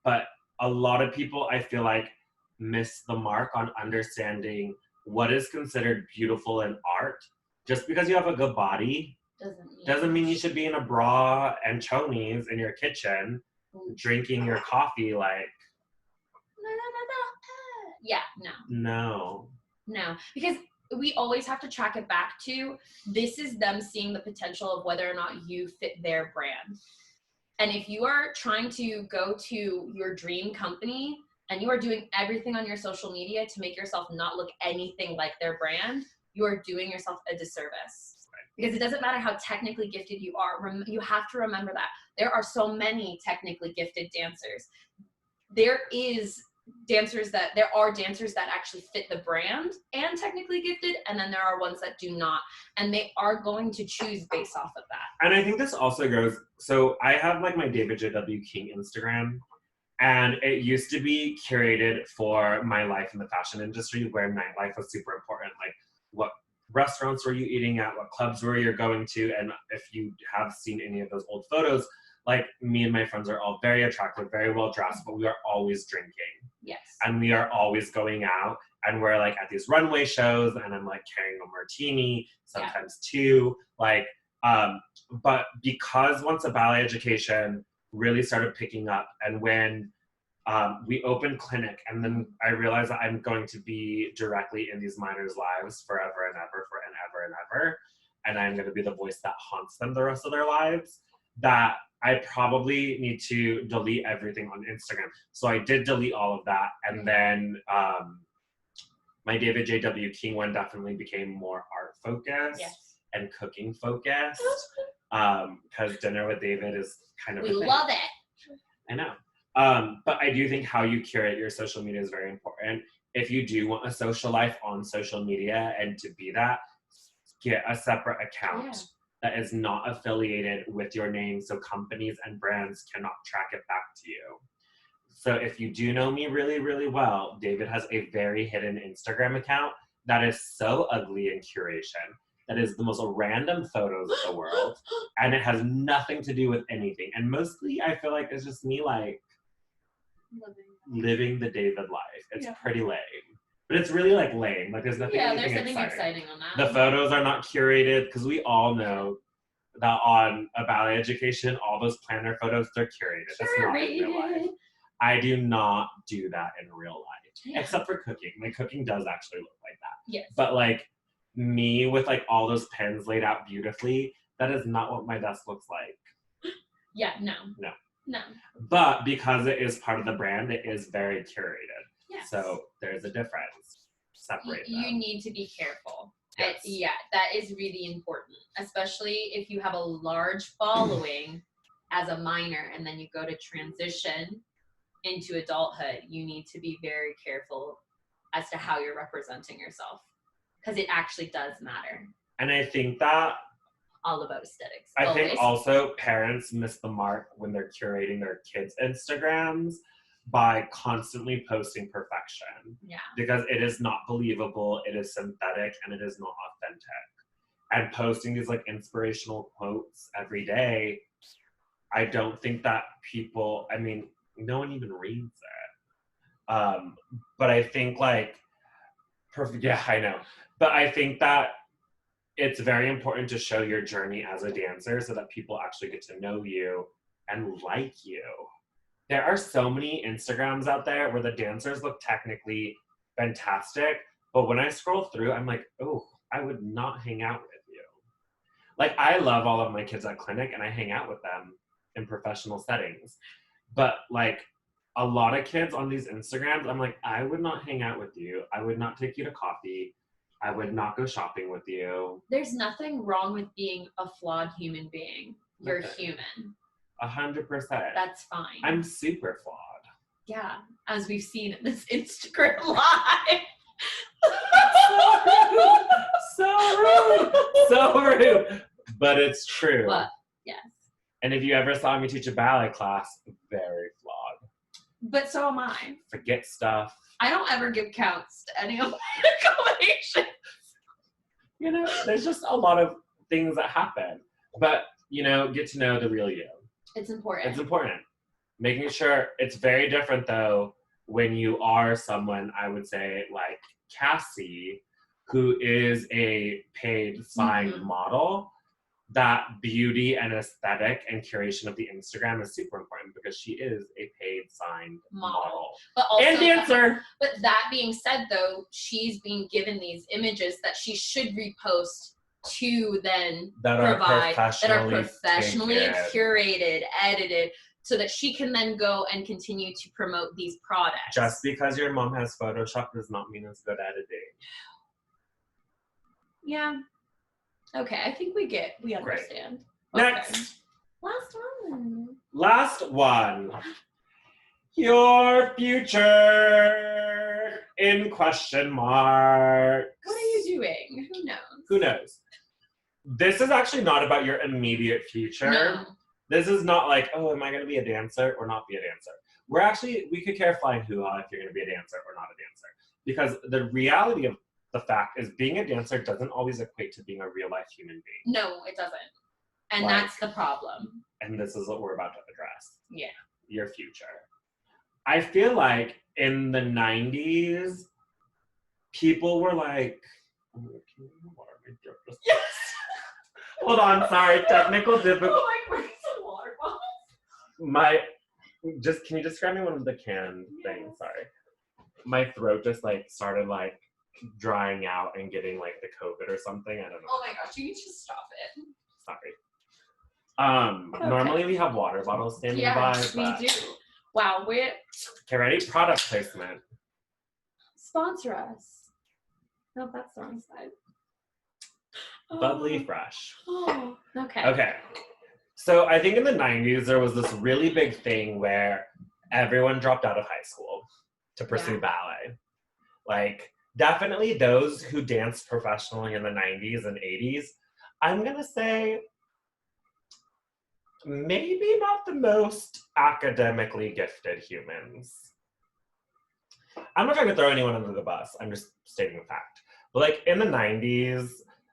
But a lot of people, I feel like, miss the mark on understanding what is considered beautiful in art. Just because you have a good body doesn't mean you should be in a bra and chonies in your kitchen drinking your coffee. Like, no, because we always have to track it back to, this is them seeing the potential of whether or not you fit their brand. And if you are trying to go to your dream company and you are doing everything on your social media to make yourself not look anything like their brand, you are doing yourself a disservice. Because it doesn't matter how technically gifted you are. You have to remember that there are so many technically gifted dancers. There is there are dancers that actually fit the brand and technically gifted, and then there are ones that do not, and they are going to choose based off of that. And I think this also goes, so I have like my David J.W. King Instagram, and it used to be curated for my life in the fashion industry where nightlife was super important. Like what restaurants were you eating at, what clubs were you going to, and if you have seen any of those old photos, like me and my friends are all very attractive, very well dressed, but we are always drinking. Yes. And we are always going out, and we're like at these runway shows, and I'm like carrying a martini, sometimes two, like, but because once a ballet education really started picking up, and when we opened clinic, and then I realized that I'm going to be directly in these minors' lives forever and ever, and I'm going to be the voice that haunts them the rest of their lives, that I probably need to delete everything on Instagram. So I did delete all of that, and then my David J.W. King one definitely became more art focused and cooking focused, because Dinner with David is kind of we love it. I know. But I do think how you curate your social media is very important. If you do want a social life on social media and to be that, get a separate account that is not affiliated with your name, so companies and brands cannot track it back to you. So if you do know me really, really well, David has a very hidden Instagram account that is so ugly in curation, that is the most random photos of the world, and it has nothing to do with anything. And mostly I feel like it's just me like living the David life. It's pretty lame. But it's really like lame. Like there's nothing there's nothing exciting on that. The photos are not curated, because we all know that on a ballet education, all those planner photos, they're curated. That's not in real life. I do not do that in real life, except for cooking. My cooking does actually look like that. Yes. But like me with like all those pens laid out beautifully, that is not what my desk looks like. Yeah, no. But because it is part of the brand, it is very curated. Yes. So there's a difference. Separate them. You need to be careful. Yes. That is really important, especially if you have a large following as a minor and then you go to transition into adulthood. You need to be very careful as to how you're representing yourself, because it actually does matter. And I think that all about aesthetics. I think also parents miss the mark when they're curating their kids' Instagrams by constantly posting perfection. Yeah. Because it is not believable, it is synthetic, and it is not authentic. And posting these like inspirational quotes every day, I don't think that people, I mean, no one even reads it. But I think like, I know. But I think that it's very important to show your journey as a dancer so that people actually get to know you and like you. There are so many Instagrams out there where the dancers look technically fantastic, but when I scroll through, I'm like, oh, I would not hang out with you. Like, I love all of my kids at clinic and I hang out with them in professional settings. But like a lot of kids on these Instagrams, I'm like, I would not hang out with you. I would not take you to coffee. I would not go shopping with you. There's nothing wrong with being a flawed human being. You're human. 100%. That's fine. I'm super flawed. Yeah, as we've seen in this Instagram live. So rude. But it's true. But, yes. And if you ever saw me teach a ballet class, very flawed. But so am I. Forget stuff. I don't ever give counts to any of my accommodations. You know, there's just a lot of things that happen. But, you know, get to know the real you. It's important. It's important. Making sure it's very different, though, when you are someone, I would say, like Cassie, who is a paid signed model. That beauty and aesthetic and curation of the Instagram is super important because she is a paid signed model. But also and dancer. But that being said, though, she's being given these images that she should repost to then provide that are professionally curated, edited, so that she can then go and continue to promote these products. Just because your mom has Photoshop does not mean it's good editing. Yeah. Okay, I think we understand. Great. Okay. Next. Last one. Last one. Your future in question marks. What are you doing? Who knows? Who knows? This is actually not about your immediate future. No. This is not like, oh, am I going to be a dancer or not be a dancer? We could care flying hoo-ha if you're going to be a dancer or not a dancer. Because the reality of the fact is being a dancer doesn't always equate to being a real life human being. No, it doesn't. And Like, that's the problem. And this is what we're about to address. Yeah. Your future. I feel like in the 90s, people were like, oh, can you water my throat? Yes. Hold on, sorry, technical difficulty. Oh, I bring some water bottles. Can you describe me one of the can things? Sorry. My throat just like started like drying out and getting like the COVID or something. I don't know. Oh my gosh, you need to stop it. Sorry. Okay. Normally we have water bottles standing by. Yeah, we do. Wow, we're Okay, ready? Product placement. sponsor us. No, that's the wrong side. Bubbly fresh. Oh, okay. Okay. So I think in the 90s there was this really big thing where everyone dropped out of high school to pursue ballet. Like, definitely those who danced professionally in the 90s and 80s, I'm gonna say maybe not the most academically gifted humans. I'm not trying to throw anyone under the bus, I'm just stating a fact. But like in the 90s,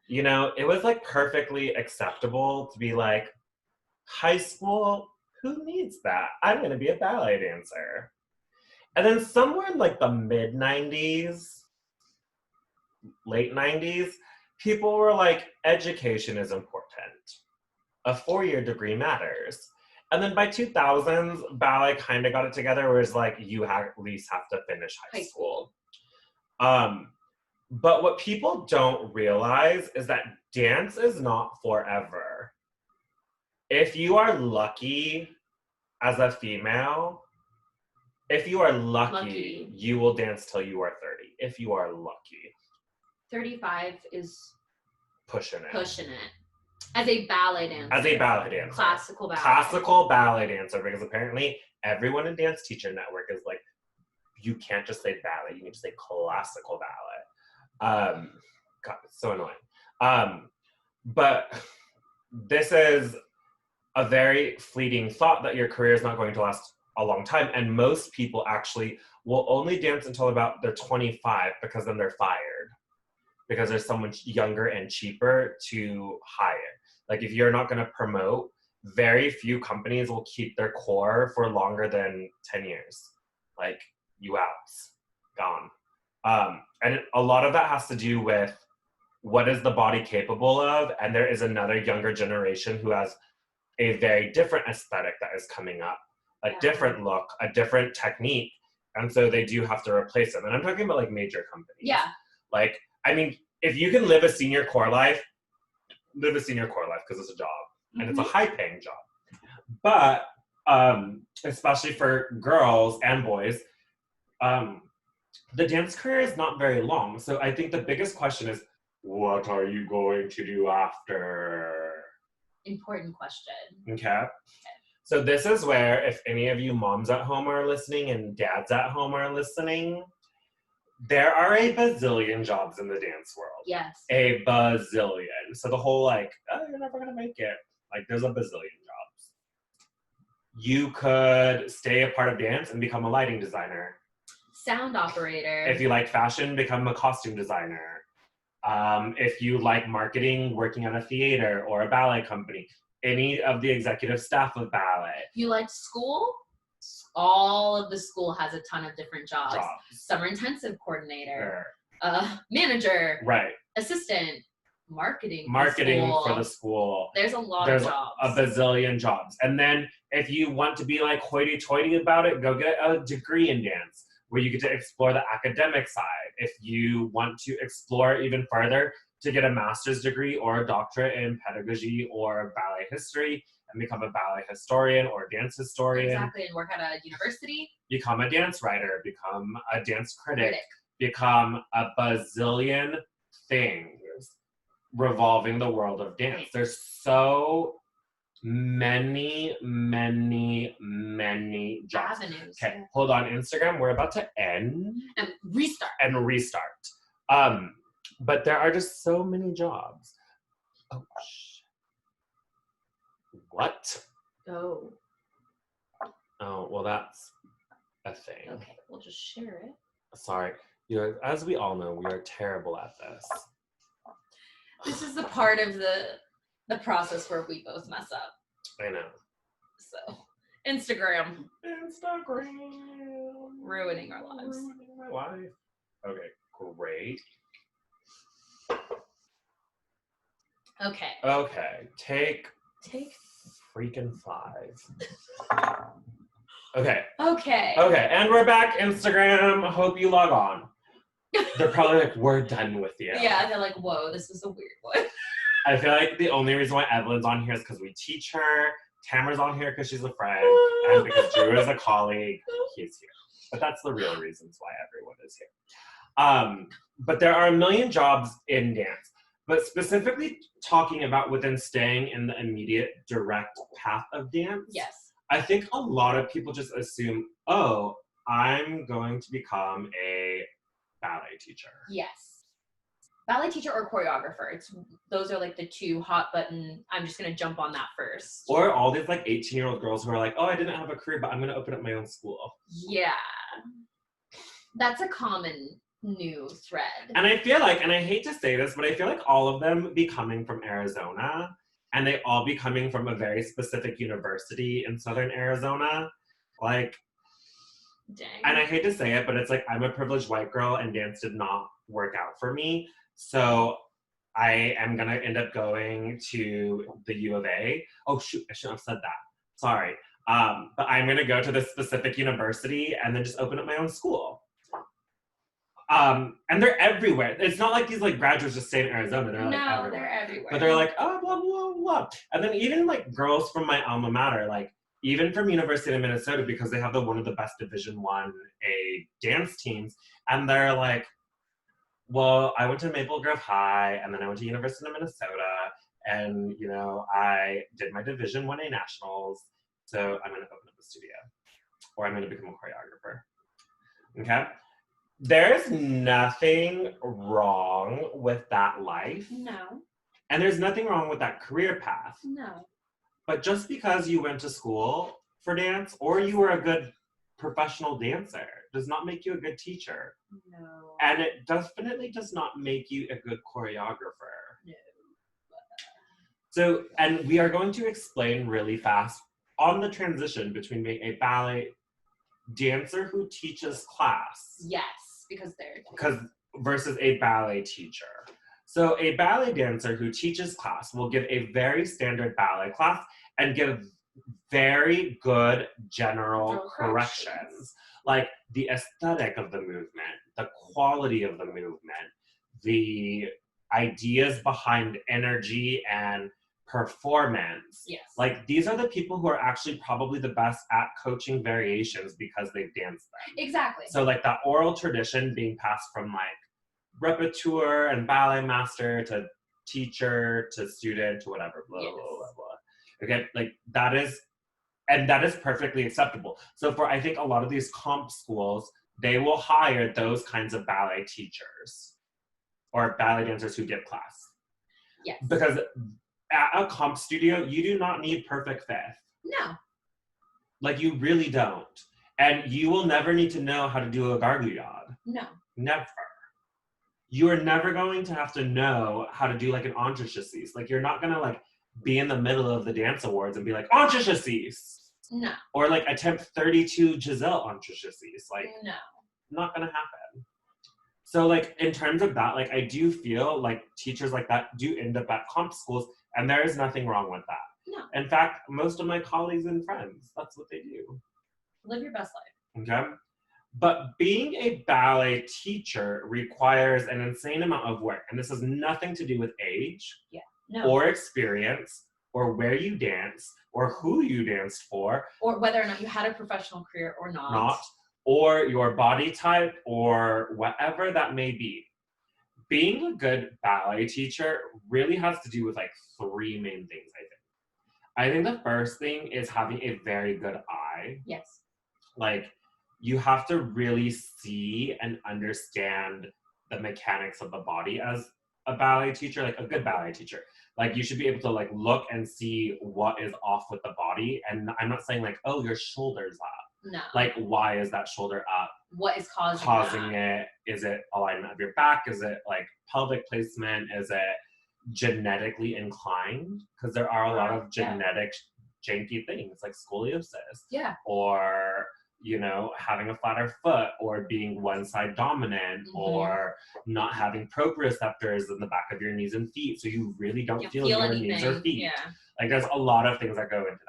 you know, it was like perfectly acceptable to be like, high school, who needs that? I'm gonna be a ballet dancer. And then somewhere in like the mid 90s, late 90s, people were like, education is important. A 4-year degree matters. And then by 2000s, ballet kind of got it together where it's like, you at least have to finish high school. But what people don't realize is that dance is not forever. If you are lucky as a female, if you are lucky, you will dance till you are 30. If you are lucky. 35 is pushing it. As a ballet dancer. As a ballet dancer. Classical ballet. Classical ballet dancer, because apparently everyone in Dance Teacher Network is like, you can't just say ballet, you need to say classical ballet. God, it's so annoying. But this is a very fleeting thought that your career is not going to last a long time. And most people actually will only dance until about they're 25 because then they're fired. Because there's someone younger and cheaper to hire. Like if you're not gonna promote, very few companies will keep their core for longer than 10 years. Like, you out, gone. And a lot of that has to do with what is the body capable of, and there is another younger generation who has a very different aesthetic that is coming up, a different look, a different technique, and so they do have to replace them. And I'm talking about like major companies. Yeah. Like, I mean, if you can live a senior core life, live a senior core life because it's a job, and it's a high-paying job. But especially for girls and boys, the dance career is not very long. So I think the biggest question is, what are you going to do after? Important question. Okay. So this is where, if any of you moms at home are listening and dads at home are listening, there are a bazillion jobs in the dance world. Yes. A bazillion. So the whole like, oh, you're never gonna make it. Like, there's a bazillion jobs. You could stay a part of dance and become a lighting designer. Sound operator. If you like fashion, become a costume designer. If you like marketing, working at a theater or a ballet company, any of the executive staff of ballet. You like school? All of the school has a ton of different jobs. Summer intensive coordinator, manager, right, assistant, marketing for the school. There's a lot of jobs. A bazillion jobs. And then if you want to be like hoity-toity about it, go get a degree in dance where you get to explore the academic side. If you want to explore even further, to get a master's degree or a doctorate in pedagogy or ballet history and become a ballet historian or a dance historian. Exactly, and work at a university. Become a dance writer, become a dance critic. Become a bazillion things revolving the world of dance. There's so many, many, many jobs. Avenues. Okay, Yeah. hold on, Instagram. We're about to end And restart. and restart. But there are just so many jobs. Oh, what? Oh. Oh, well, that's a thing. Okay, we'll just share it. Sorry. As we all know, we are terrible at this. This is the part of the process where we both mess up. I know. So, Instagram. Instagram. Ruining our lives. Ruining my life. Okay, great. Okay. Okay, take freaking 5. Okay. Okay. Okay, and we're back, Instagram. Hope you log on. They're probably like, we're done with you. Yeah, they're like, whoa, this is a weird one. I feel like the only reason why Evelyn's on here is because we teach her. Tamara's on here because she's a friend. And because Drew is a colleague, he's here. But that's the real reasons why everyone is here. But there are a million jobs in dance. But specifically talking about within staying in the immediate direct path of dance. Yes. I think a lot of people just assume, oh, I'm going to become a ballet teacher. Yes. Ballet teacher or choreographer. Those are like the two hot button. I'm just gonna jump on that first. Or all these like 18-year-old girls who are like, oh, I didn't have a career, but I'm gonna open up my own school. Yeah. That's a common new thread. And I feel like, and I hate to say this, but I feel like all of them be coming from Arizona, and they all be coming from a very specific university in Southern Arizona. Like, dang. And I hate to say it, but it's like, I'm a privileged white girl and dance did not work out for me. So I am gonna end up going to the U of A. Oh shoot, I shouldn't have said that. Sorry. But I'm gonna go to this specific university and then just open up my own school. And they're everywhere. It's not like these like graduates just stay in Arizona. They're like everywhere. They're everywhere. But they're like, oh, blah, blah, blah. And then even like girls from my alma mater, like even from University of Minnesota, because they have one of the best Division I dance teams. And they're like, well, I went to Maple Grove High and then I went to University of Minnesota. And, you know, I did my Division I nationals. So I'm going to open up a studio. Or I'm going to become a choreographer. Okay? There's nothing wrong with that life. No. And there's nothing wrong with that career path. No. But just because you went to school for dance or you were a good professional dancer does not make you a good teacher. No. And it definitely does not make you a good choreographer. No. So, and we are going to explain really fast on the transition between being a ballet dancer who teaches class. Yes, because versus a ballet teacher. So a ballet dancer who teaches class will give a very standard ballet class and give very good general corrections. Like the aesthetic of the movement, the quality of the movement, the ideas behind energy and performance. Yes. Like these are the people who are actually probably the best at coaching variations because they've danced them. Exactly. So like that oral tradition being passed from like repetiteur and ballet master to teacher to student to whatever, blah, yes. blah, blah, blah. Okay, like that is perfectly acceptable. So for, I think a lot of these comp schools, they will hire those kinds of ballet teachers or ballet dancers who give class. Yes. Because at a comp studio, you do not need perfect fifth. No. Like you really don't. And you will never need to know how to do a gargouillade. No. Never. You are never going to have to know how to do like an entrechatsis. Like you're not gonna like be in the middle of the dance awards and be like, entrechatsis. No. Or like attempt 32 Giselle entrechatsis. Like, no. Not gonna happen. So like in terms of that, like I do feel like teachers like that do end up at comp schools, and there is nothing wrong with that. No. In fact, most of my colleagues and friends, that's what they do. Live your best life. Okay? But being a ballet teacher requires an insane amount of work, and this has nothing to do with age, or experience, or where you dance, or who you danced for, or whether or not you had a professional career or not. Or your body type, or whatever that may be. Being a good ballet teacher really has to do with like 3 main things, I think. I think the first thing is having a very good eye. Yes. Like, you have to really see and understand the mechanics of the body as a ballet teacher, like a good ballet teacher. Like, you should be able to like look and see what is off with the body. And I'm not saying like, oh, your shoulder's up. No. Like, why is that shoulder up? What is causing it? Is it alignment of your back? Is it like pelvic placement? Is it genetically inclined? Because there are a lot of genetic janky things like scoliosis. Yeah. Or, you know, having a flatter foot, or being one side dominant, or not having proprioceptors in the back of your knees and feet. So you really don't feel your anything. knees or feet. Yeah. Like, there's a lot of things that go into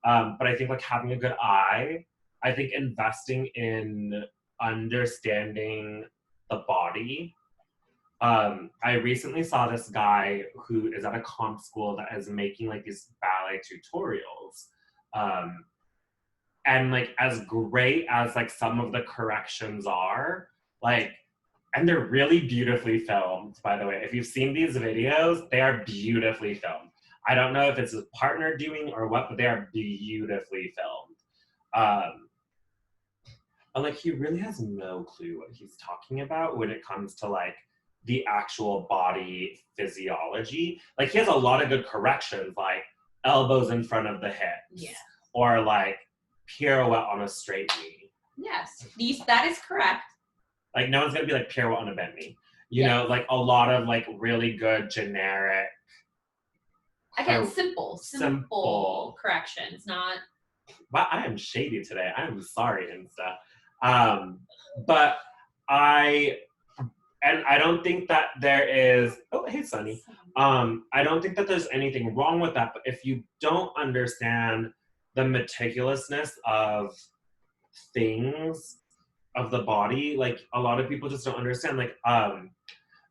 that. But I think like having a good eye, I think investing in understanding the body. I recently saw this guy who is at a comp school that is making like these ballet tutorials. And like, as great as like some of the corrections are, like, and they're really beautifully filmed, by the way. If you've seen these videos, they are beautifully filmed. I don't know if it's his partner doing or what, but they are beautifully filmed. And like, he really has no clue what he's talking about when it comes to like the actual body physiology. Like, he has a lot of good corrections, like elbows in front of the hips, or like pirouette on a straight knee. Yes, that is correct. Like, no one's gonna be like pirouette on a bent knee. You know, like a lot of like really good generic. Again, simple corrections, not. Wow, I am shady today. I am sorry, Insta. But I don't think that there is. Oh, hey, Sunny. I don't think that there's anything wrong with that. But if you don't understand the meticulousness of things of the body, like a lot of people just don't understand. Like,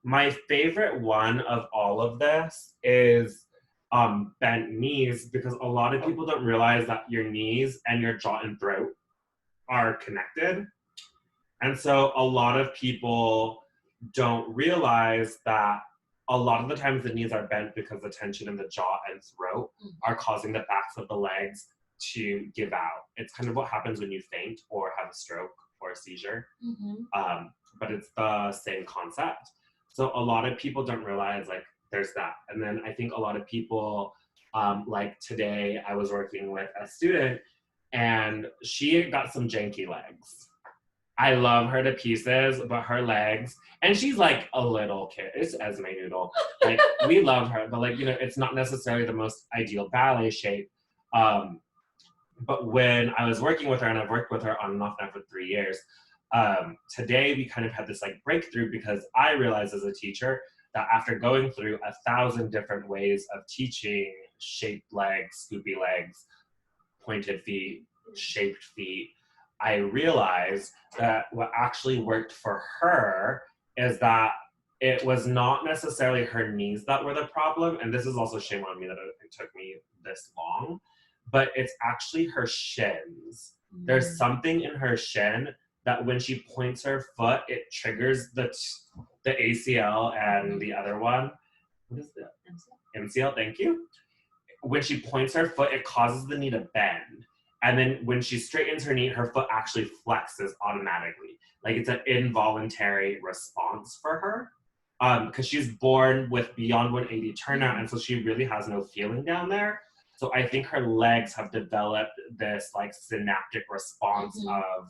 my favorite one of all of this is bent knees, because a lot of people don't realize that your knees and your jaw and throat are connected. And so a lot of people don't realize that a lot of the times the knees are bent because the tension in the jaw and throat are causing the backs of the legs to give out. It's kind of what happens when you faint or have a stroke or a seizure. But it's the same concept. So a lot of people don't realize like there's that. And then I think a lot of people, like today I was working with a student and she got some janky legs. I love her to pieces, but her legs, and she's like a little kid. It's Esme Noodle. Like, we love her, but like, you know, it's not necessarily the most ideal ballet shape. But when I was working with her, and I've worked with her on and off now for 3 years, today we kind of had this like breakthrough, because I realized as a teacher that after going through 1,000 different ways of teaching shaped legs, scoopy legs, pointed feet, shaped feet, I realized that what actually worked for her is that it was not necessarily her knees that were the problem, and this is also shame on me that it took me this long, but it's actually her shins. There's something in her shin that when she points her foot, it triggers the ACL and the other one. What is that? MCL, thank you. When she points her foot, it causes the knee to bend. And then when she straightens her knee, her foot actually flexes automatically. Like, it's an involuntary response for her. Because she's born with beyond 180 turnout, and so she really has no feeling down there. So I think her legs have developed this like synaptic response of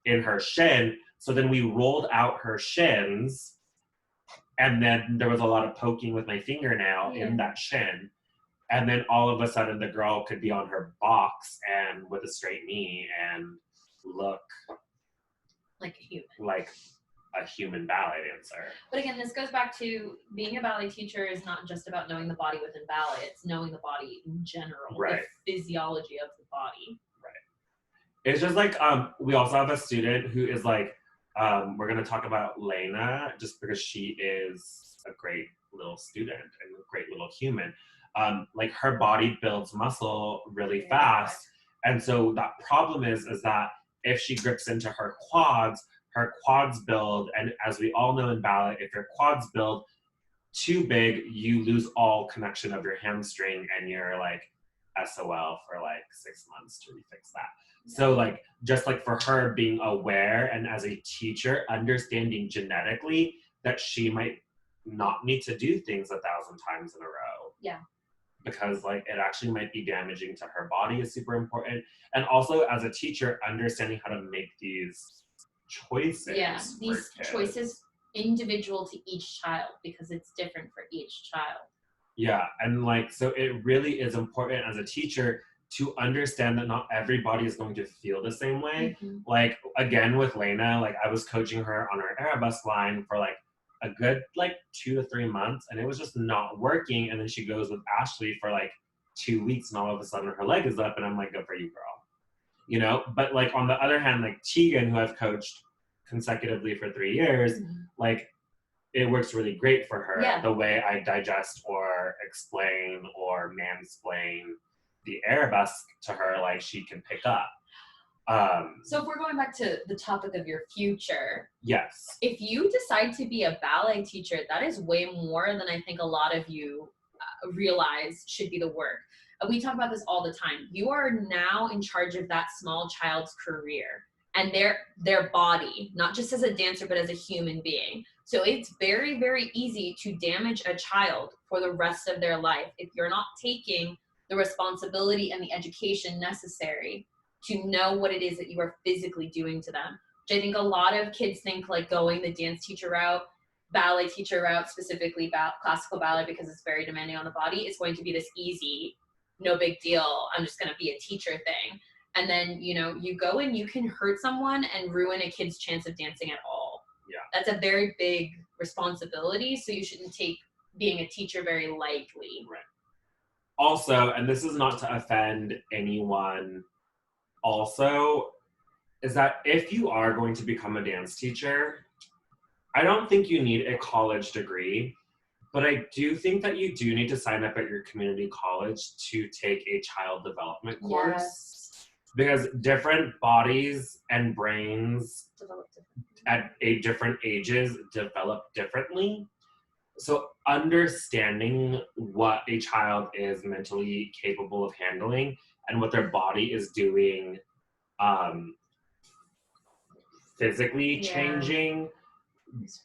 in her shin. So then we rolled out her shins, and then there was a lot of poking with my fingernail in that shin. And then all of a sudden the girl could be on her box and with a straight knee and look like a human. Like a human ballet dancer. But again, this goes back to being a ballet teacher is not just about knowing the body within ballet, it's knowing the body in general, the physiology of the body. Right. It's just like, we also have a student who is like, we're going to talk about Lena, just because she is a great little student and a great little human. Like, her body builds muscle really fast. And so that problem is that if she grips into her quads build. And as we all know in ballet, if your quads build too big, you lose all connection of your hamstring and your like SOL for like 6 months to refix that. So like, just like for her being aware and as a teacher, understanding genetically that she might not need to do things 1,000 times in a row. Yeah. Because like it actually might be damaging to her body is super important. And also as a teacher, understanding how to make these choices. Yeah, these choices individual to each child because it's different for each child. Yeah, and like, so it really is important as a teacher to understand that not everybody is going to feel the same way. Mm-hmm. Like, again, with Lena, like I was coaching her on her Arabesque line for like a good like 2 to 3 months, and it was just not working. And then she goes with Ashley for like 2 weeks, and all of a sudden her leg is up, and I'm like, good for you, girl. You know? But like on the other hand, like Tegan, who I've coached consecutively for 3 years, like it works really great for her. Yeah. The way I digest or explain or mansplain the arabesque to her, like she can pick up. So if we're going back to the topic of your future, yes. If you decide to be a ballet teacher, that is way more than I think a lot of you realize should be the work. We talk about this all the time. You are now in charge of that small child's career and their body, not just as a dancer, but as a human being. So it's very, very easy to damage a child for the rest of their life if you're not taking the responsibility and the education necessary to know what it is that you are physically doing to them. Which I think a lot of kids think like going the dance teacher route, ballet teacher route, specifically classical ballet, because it's very demanding on the body, is going to be this easy, no big deal, I'm just going to be a teacher thing. And then, you know, you go and you can hurt someone and ruin a kid's chance of dancing at all. Yeah. That's a very big responsibility, so you shouldn't take being a teacher very lightly. Right. Also, and this is not to offend anyone, also, is that if you are going to become a dance teacher, I don't think you need a college degree, but I do think that you do need to sign up at your community college to take a child development course. Yes. Because different bodies and brains at different ages develop differently. So understanding what a child is mentally capable of handling and what their body is doing physically changing,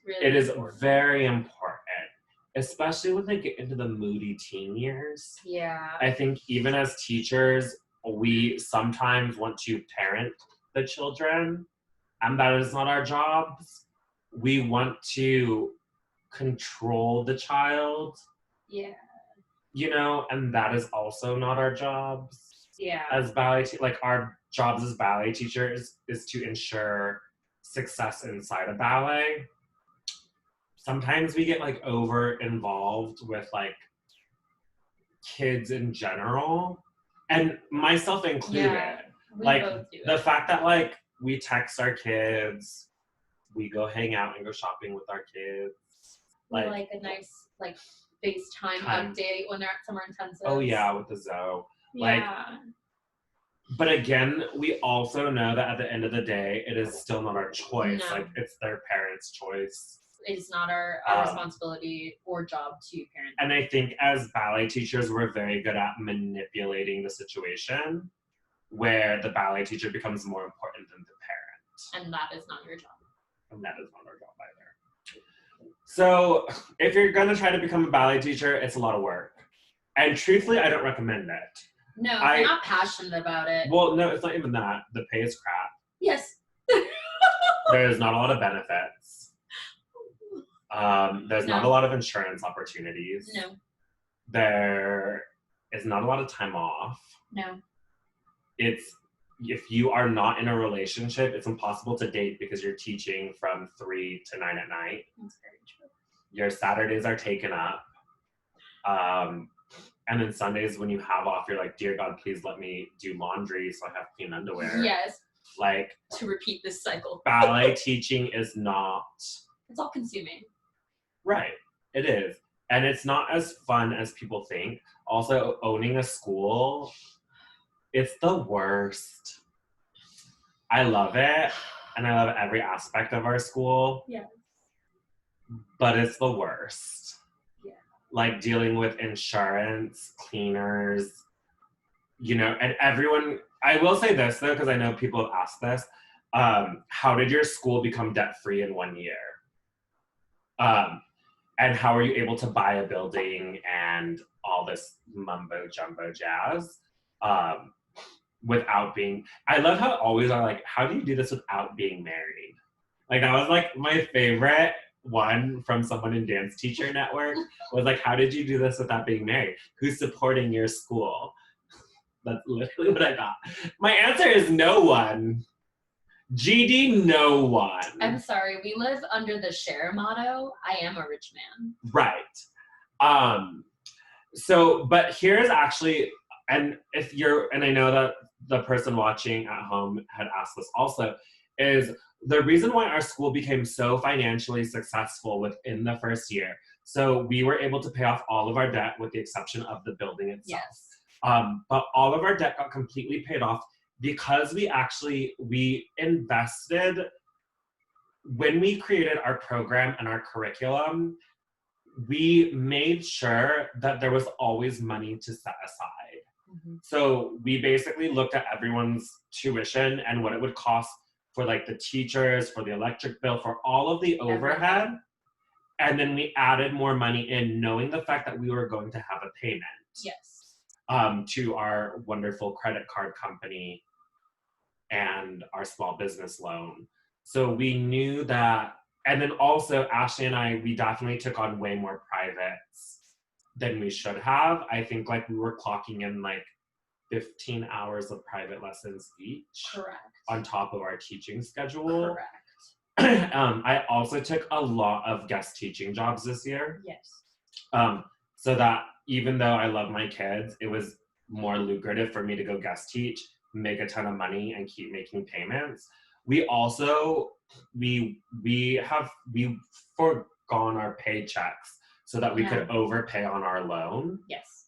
really it is important. very important, especially when they get into the moody teen years. Yeah. I think even as teachers, we sometimes want to parent the children, and that is not our jobs. We want to control the child. Yeah. You know, and that is also not our jobs. Yeah. As ballet, like our jobs as ballet teachers is to ensure success inside a ballet. Sometimes we get like over involved with like kids in general, and myself included. Yeah, we like both do the it. fact that like we text our kids, we go hang out and go shopping with our kids. We like a nice like FaceTime update when they're at summer intensive. Oh yeah, with the Zoe. Yeah. But again, we also know that at the end of the day, it is still not our choice. No. Like it's their parents' choice. It's not our responsibility or job to parent. And I think as ballet teachers, we're very good at manipulating the situation where the ballet teacher becomes more important than the parent. And that is not your job. And that is not our job either. So if you're going to try to become a ballet teacher, it's a lot of work. And truthfully, I don't recommend it. No, if you're not passionate about it. Well, no, it's not even that. The pay is crap. Yes. There's not a lot of benefits. There's not a lot of insurance opportunities. No. There is not a lot of time off. No. If you are not in a relationship, it's impossible to date because you're teaching from 3 to 9 at night. That's very true. Your Saturdays are taken up. And then Sundays when you have off, you're like, dear God, please let me do laundry so I have clean underwear. Yes. Like, to repeat this cycle. Ballet teaching is not... It's all consuming. Right. It is. And it's not as fun as people think. Also, owning a school, it's the worst. I love it. And I love every aspect of our school. Yeah. But it's the worst. Yeah. Like dealing with insurance, cleaners, you know, and everyone, I will say this though, because I know people have asked this, how did your school become debt-free in 1 year? And how are you able to buy a building and all this mumbo jumbo jazz um, without being, I love how always are like, how do you do this without being married? Like that was like my favorite one from someone in Dance Teacher Network was like, how did you do this without being married? Who's supporting your school? That's literally what I got. My answer is no one. GD, no one. I'm sorry, we live under the share motto. I am a rich man. Right. So, but here's actually, and if you're, and I know that the person watching at home had asked this also, is the reason why our school became so financially successful within the first year. So we were able to pay off all of our debt with the exception of the building itself. Yes. But all of our debt got completely paid off because we invested, when we created our program and our curriculum, we made sure that there was always money to set aside. Mm-hmm. So we basically looked at everyone's tuition and what it would cost for like the teachers, for the electric bill, for all of the overhead. And then we added more money in, knowing the fact that we were going to have a payment. Yes. To our wonderful credit card company and our small business loan. So we knew that, and then also Ashley and I, we definitely took on way more privates than we should have. I think like we were clocking in like 15 hours of private lessons each. Correct. On top of our teaching schedule. Correct. I also took a lot of guest teaching jobs this year. Yes. So that even though I love my kids, it was more lucrative for me to go guest teach, make a ton of money, and keep making payments. We also, we forgone our paychecks so that we could overpay on our loan. Yes.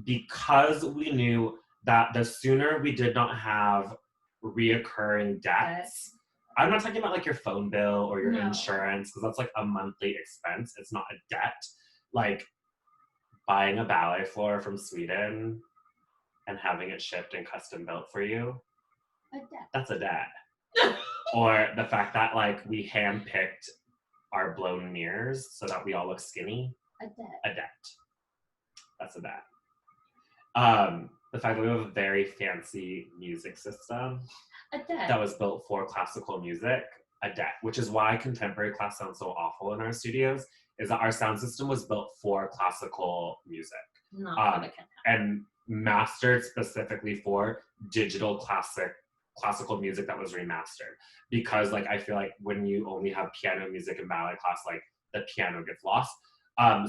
Because we knew that the sooner we did not have reoccurring debts, I'm not talking about like your phone bill or your insurance, because that's like a monthly expense. It's not a debt. Like buying a ballet floor from Sweden and having it shipped and custom built for you. A debt. That's a debt. Or the fact that like we handpicked our blown mirrors so that we all look skinny. A debt. A debt. That's a debt. The fact that we have a very fancy music system a debt. That was built for classical music, a debt, which is why contemporary class sounds so awful in our studios, is that our sound system was built for classical music. Not for the and mastered specifically for digital classical music that was remastered. Because like I feel like when you only have piano music in ballet class, like the piano gets lost.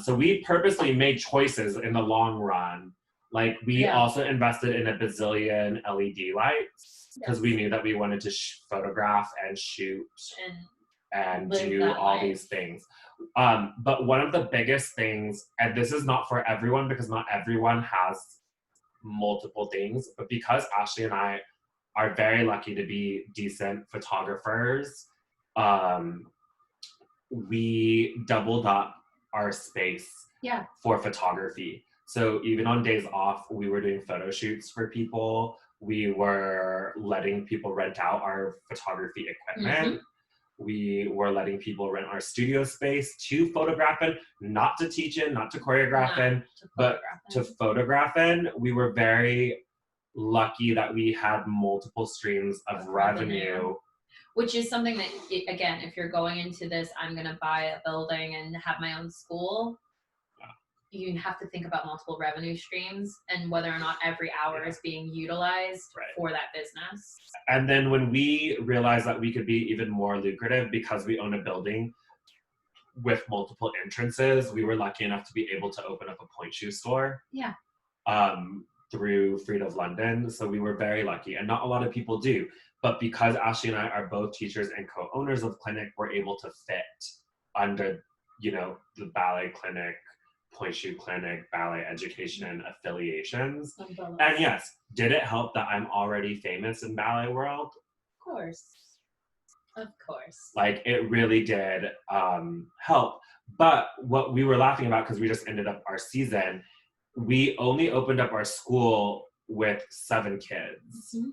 So we purposely made choices in the long run. Like we also invested in a bazillion LED lights because we knew that we wanted to photograph and shoot and do all these things. But one of the biggest things, and this is not for everyone because not everyone has multiple things, but because Ashley and I are very lucky to be decent photographers, we doubled up our space for photography. So even on days off, we were doing photo shoots for people. We were letting people rent out our photography equipment. Mm-hmm. We were letting people rent our studio space to photograph in, not to teach in, not to choreograph in, but to photograph in. We were very lucky that we had multiple streams of revenue. Which is something that, again, if you're going into this, I'm going to buy a building and have my own school, you have to think about multiple revenue streams and whether or not every hour is being utilized for that business. And then when we realized that we could be even more lucrative because we own a building with multiple entrances, we were lucky enough to be able to open up a point shoe store. Yeah. Through Freed of London. So we were very lucky, and not a lot of people do. But because Ashley and I are both teachers and co-owners of clinic, we're able to fit under, the ballet clinic, point shoe clinic, ballet education, and affiliations. And yes, did it help that I'm already famous in ballet world? Of course. Like it really did help. But what we were laughing about, because we just ended up our season, we only opened up our school with 7 kids. Mm-hmm.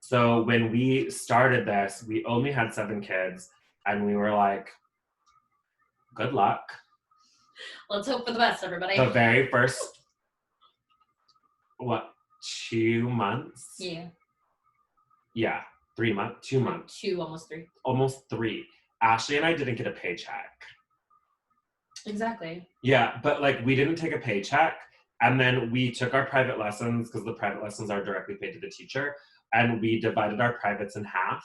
So when we started this, we only had 7 kids, and we were like, good luck. Let's hope for the best, everybody. The very first, 2 months? Yeah. Yeah, 3 months, 2 months. 2, almost 3. Almost 3. Ashley and I didn't get a paycheck. Exactly. Yeah, but like we didn't take a paycheck, and then we took our private lessons because the private lessons are directly paid to the teacher, and we divided our privates in half,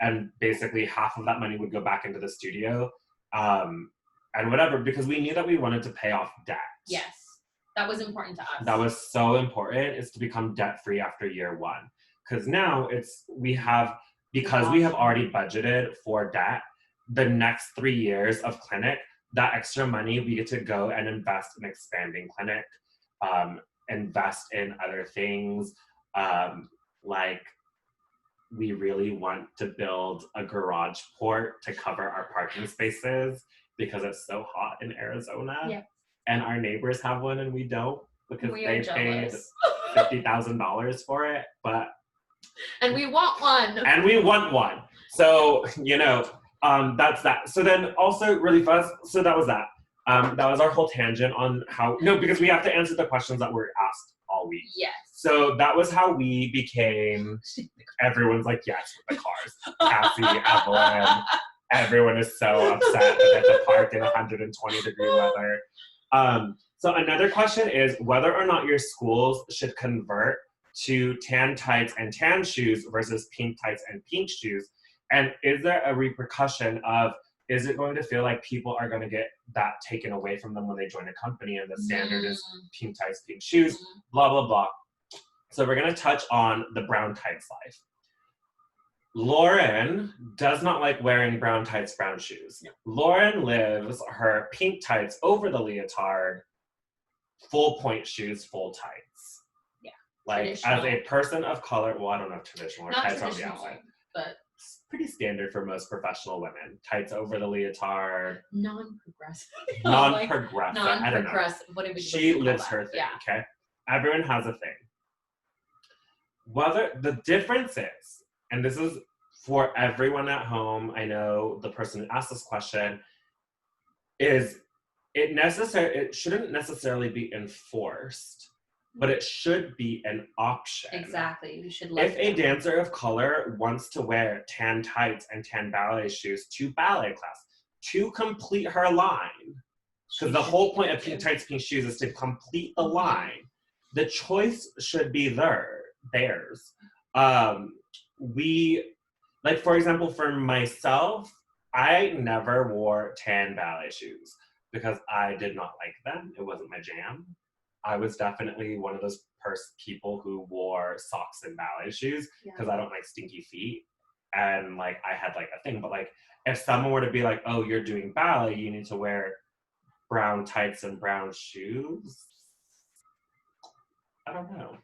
and basically half of that money would go back into the studio, and whatever, because we knew that we wanted to pay off debt. Yes, that was important to us. That was so important, is to become debt free after year 1, because now we have already budgeted for debt. The next 3 years of clinic, that extra money we get to go and invest in expanding clinic, invest in other things. Like we really want to build a garage port to cover our parking spaces because it's so hot in Arizona. Yeah. And our neighbors have one and we don't, because We they are paid jealous. $50,000 for it. And we want one. So, that's that. So then also really fast. So that was that. That was our whole tangent on because we have to answer the questions that were asked all week. Yes. So that was how we became, everyone's like, yes, with the cars. Cassie, Evelyn, everyone is so upset that they have to park in 120-degree weather. So another question is whether or not your schools should convert to tan tights and tan shoes versus pink tights and pink shoes. And is there a repercussion of, is it going to feel like people are going to get that taken away from them when they join a company and the standard is pink tights, pink shoes, blah, blah, blah. So we're going to touch on the brown tights life. Lauren does not like wearing brown tights, brown shoes. No. Lauren lives her pink tights over the leotard, full point shoes, full tights. Yeah. Like as a person of color, well, I don't know if traditional or tights on the outside. But it's pretty standard for most professional women. Tights over the leotard. Non-progressive. Non-progressive. Non-progressive. Whatever. She lives her thing, okay? Everyone has a thing. Whether the difference is, and this is for everyone at home, I know the person who asked this question, is it shouldn't necessarily be enforced, but it should be an option. Exactly. You should if a dancer of color wants to wear tan tights and tan ballet shoes to ballet class to complete her line, because the whole point of pink tights, pink shoes is to complete the line, the choice should be theirs. For example, for myself, I never wore tan ballet shoes because I did not like them. It wasn't my jam. I was definitely one of those people who wore socks and ballet shoes because I don't like stinky feet. And I had a thing, but if someone were to be like, oh, you're doing ballet, you need to wear brown tights and brown shoes. I don't know.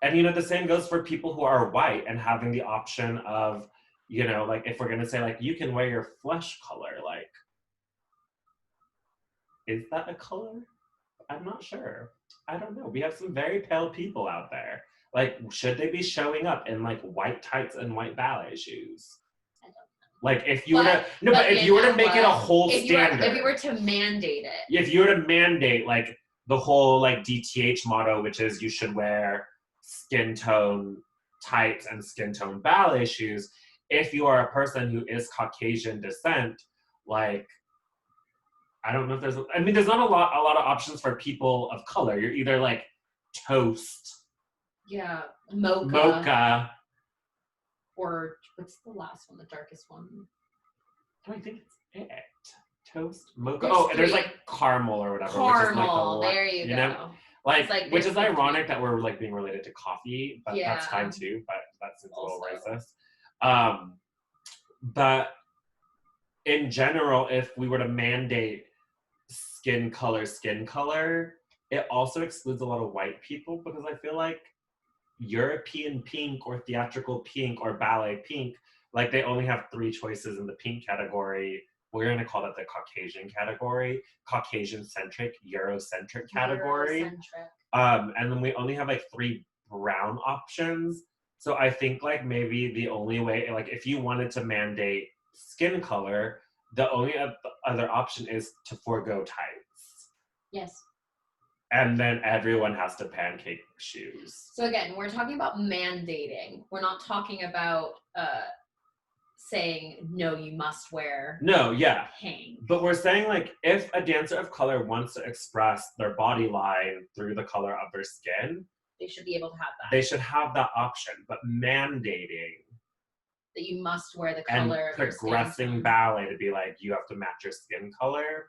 And the same goes for people who are white and having the option of, if we're gonna say you can wear your flesh color, is that a color? I'm not sure. I don't know. We have some very pale people out there. Should they be showing up in white tights and white ballet shoes? I don't know. If you were to make it a whole standard. If you were to mandate it. If you were to mandate the whole DTH motto, which is you should wear skin tone tights and skin tone ballet shoes, if you are a person who is Caucasian descent, I don't know if there's not a lot of options for people of color. You're either toast. Yeah. Mocha. Or what's the last one, the darkest one? I think it's it. Toast, mocha. There's caramel or whatever. Caramel, which is there you go. Which is ironic that we're being related to coffee, but that's fine too, but that seems a little racist. But in general, if we were to mandate skin color, it also excludes a lot of white people because I feel like European pink or theatrical pink or ballet pink, they only have 3 choices in the pink category we're going to call that the Caucasian category, Caucasian-centric, Eurocentric category. Eurocentric. And then we only have like 3 brown options. So I think like maybe the only way, like if you wanted to mandate skin color, the only other option is to forego tights. Yes. And then everyone has to pancake shoes. So again, we're talking about mandating. We're not talking about saying, no, you must wear pink. But we're saying like if a dancer of color wants to express their body line through the color of their skin, they should be able to have that. They should have that option. But mandating that you must wear the color and progressing ballet to be like, you have to match your skin color.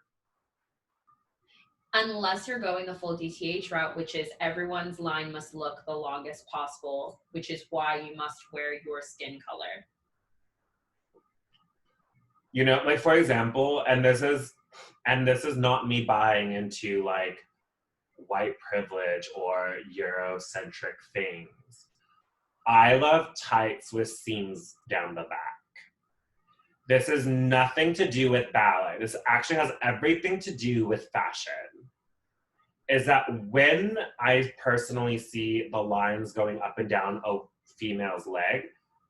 Unless you're going the full DTH route, which is everyone's line must look the longest possible, which is why you must wear your skin color. You know, like for example, and this is not me buying into like white privilege or Eurocentric things. I love tights with seams down the back. This is nothing to do with ballet. This actually has everything to do with fashion. Is that when I personally see the lines going up and down a female's leg,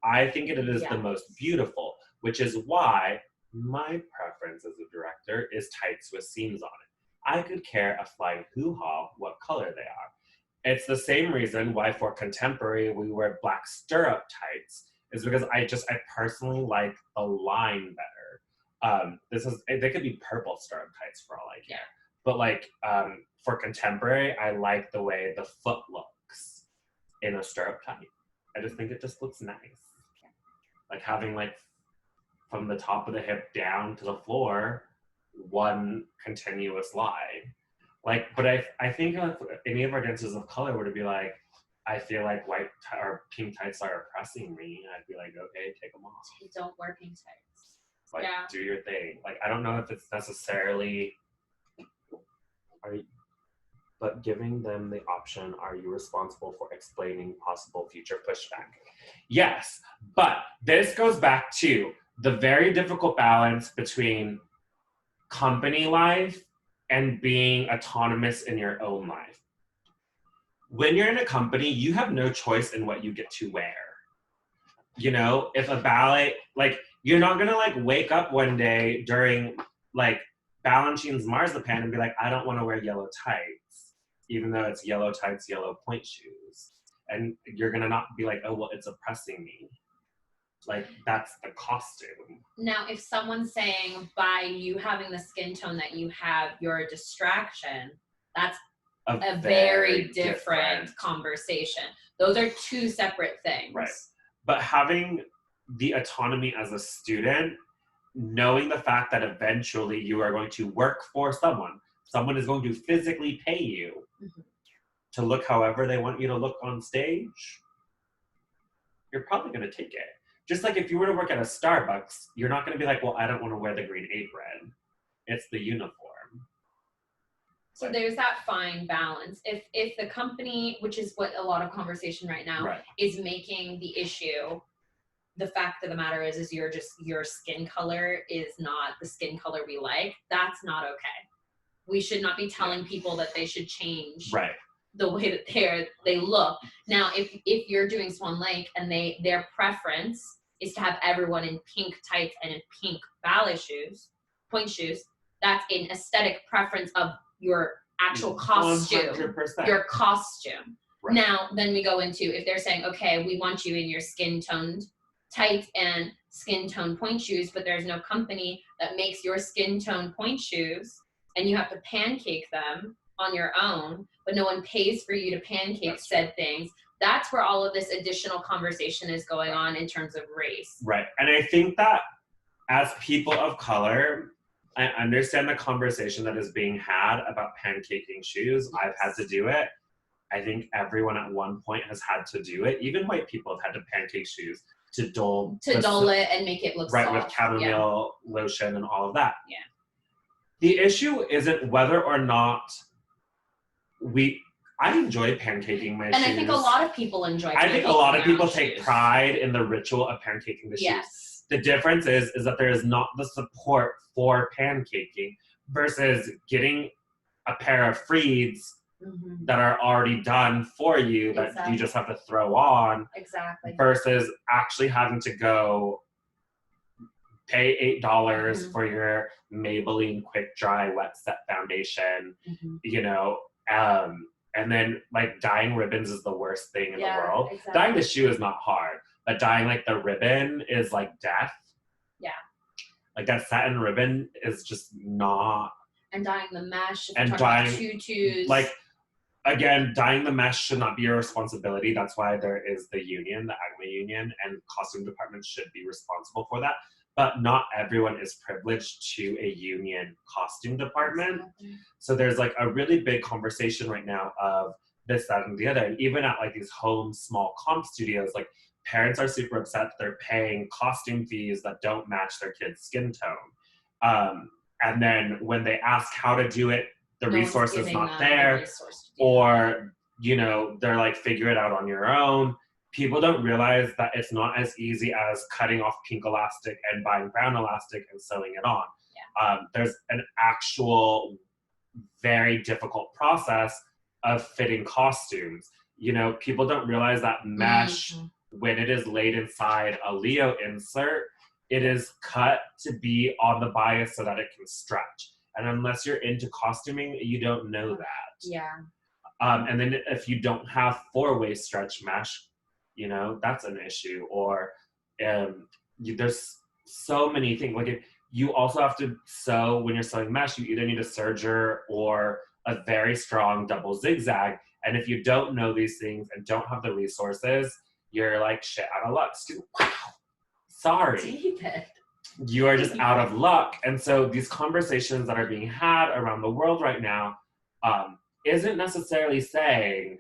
I think it is the most beautiful, which is why my preference as a director is tights with seams on it. I could care a flying hoo-ha what color they are. It's the same reason why for contemporary we wear black stirrup tights, is because I personally like the line better. They could be purple stirrup tights for all I care. But like for contemporary, I like the way the foot looks in a stirrup tight. I just think it just looks nice. Like having like from the top of the hip down to the floor, one continuous line. Like, but I think if any of our dancers of color were to be like, I feel like white or pink tights are oppressing me, I'd be like, okay, take them off. Don't wear pink tights. Like, do your thing. Like, I don't know if it's necessarily, but giving them the option, are you responsible for explaining possible future pushback? Yes, but this goes back to the very difficult balance between company life and being autonomous in your own life. When you're in a company, you have no choice in what you get to wear. You know, if a ballet, like, you're not gonna like wake up one day during like Balanchine's Marzipan and be like, I don't wanna wear yellow tights, even though it's yellow tights, yellow point shoes. And you're gonna not be like, oh, well, it's oppressing me. Like, that's the costume. Now, if someone's saying by you having the skin tone that you have, you're a distraction, that's a very different conversation. Those are 2 separate things. Right. But having the autonomy as a student, knowing the fact that eventually you are going to work for someone is going to physically pay you to look however they want you to look on stage, you're probably going to take it. Just like if you were to work at a Starbucks, you're not going to be like, well, I don't want to wear the green apron. It's the uniform. So there's that fine balance. If the company, which is what a lot of conversation right now, is making the issue, the fact of the matter is your skin color is not the skin color we like, that's not okay. We should not be telling people that they should change the way that they look. Now, if you're doing Swan Lake and their preference is to have everyone in pink tights and in pink ballet shoes, point shoes, that's an aesthetic preference of your actual costume, 100%. your costume. Right. Now, then we go into, if they're saying, okay, we want you in your skin-toned tights and skin-toned point shoes, but there's no company that makes your skin-toned point shoes, and you have to pancake them on your own, but no one pays for you to pancake said things. That's where all of this additional conversation is going on in terms of race. Right. And I think that as people of color, I understand the conversation that is being had about pancaking shoes. I've had to do it. I think everyone at one point has had to do it. Even white people have had to pancake shoes to dull it and make it look soft. With chamomile lotion and all of that. Yeah. The issue isn't whether or not I enjoy pancaking my shoes. And I think a lot of people enjoy pancaking. I think a lot of people take pride in the ritual of pancaking the shoes. Yes. The difference is that there is not the support for pancaking versus getting a pair of freeds that are already done for you that you just have to throw on. Exactly. Versus actually having to go pay $8 for your Maybelline Quick Dry Wet Set Foundation, you know, and then like dyeing ribbons is the worst thing in the world. Exactly. Dyeing the shoe is not hard, but dyeing like the ribbon is like death. Yeah. Like that satin ribbon is just not. And dyeing the mesh, and dyeing tutus. Like, again, dyeing the mesh should not be your responsibility. That's why there is the union, the AGMA union, and costume departments should be responsible for that. But not everyone is privileged to a union costume department. So there's like a really big conversation right now of this, that, and the other. And even at like these home small comp studios, like parents are super upset that they're paying costume fees that don't match their kids' skin tone. And then when they ask how to do it, the resource is not there, or, you know, they're like, figure it out on your own. People don't realize that it's not as easy as cutting off pink elastic and buying brown elastic and sewing it on. There's an actual very difficult process of fitting costumes. You know, people don't realize that mesh, when it is laid inside a Leo insert, it is cut to be on the bias so that it can stretch. And unless you're into costuming, you don't know that. Yeah. And then if you don't have 4-way stretch mesh, you know, that's an issue. Or there's so many things. Like, you also have to sew, when you're sewing mesh, you either need a serger or a very strong double zigzag. And if you don't know these things and don't have the resources, you're like, shit out of luck. Wow. Sorry. David. You are just out of luck. And so these conversations that are being had around the world right now isn't necessarily saying,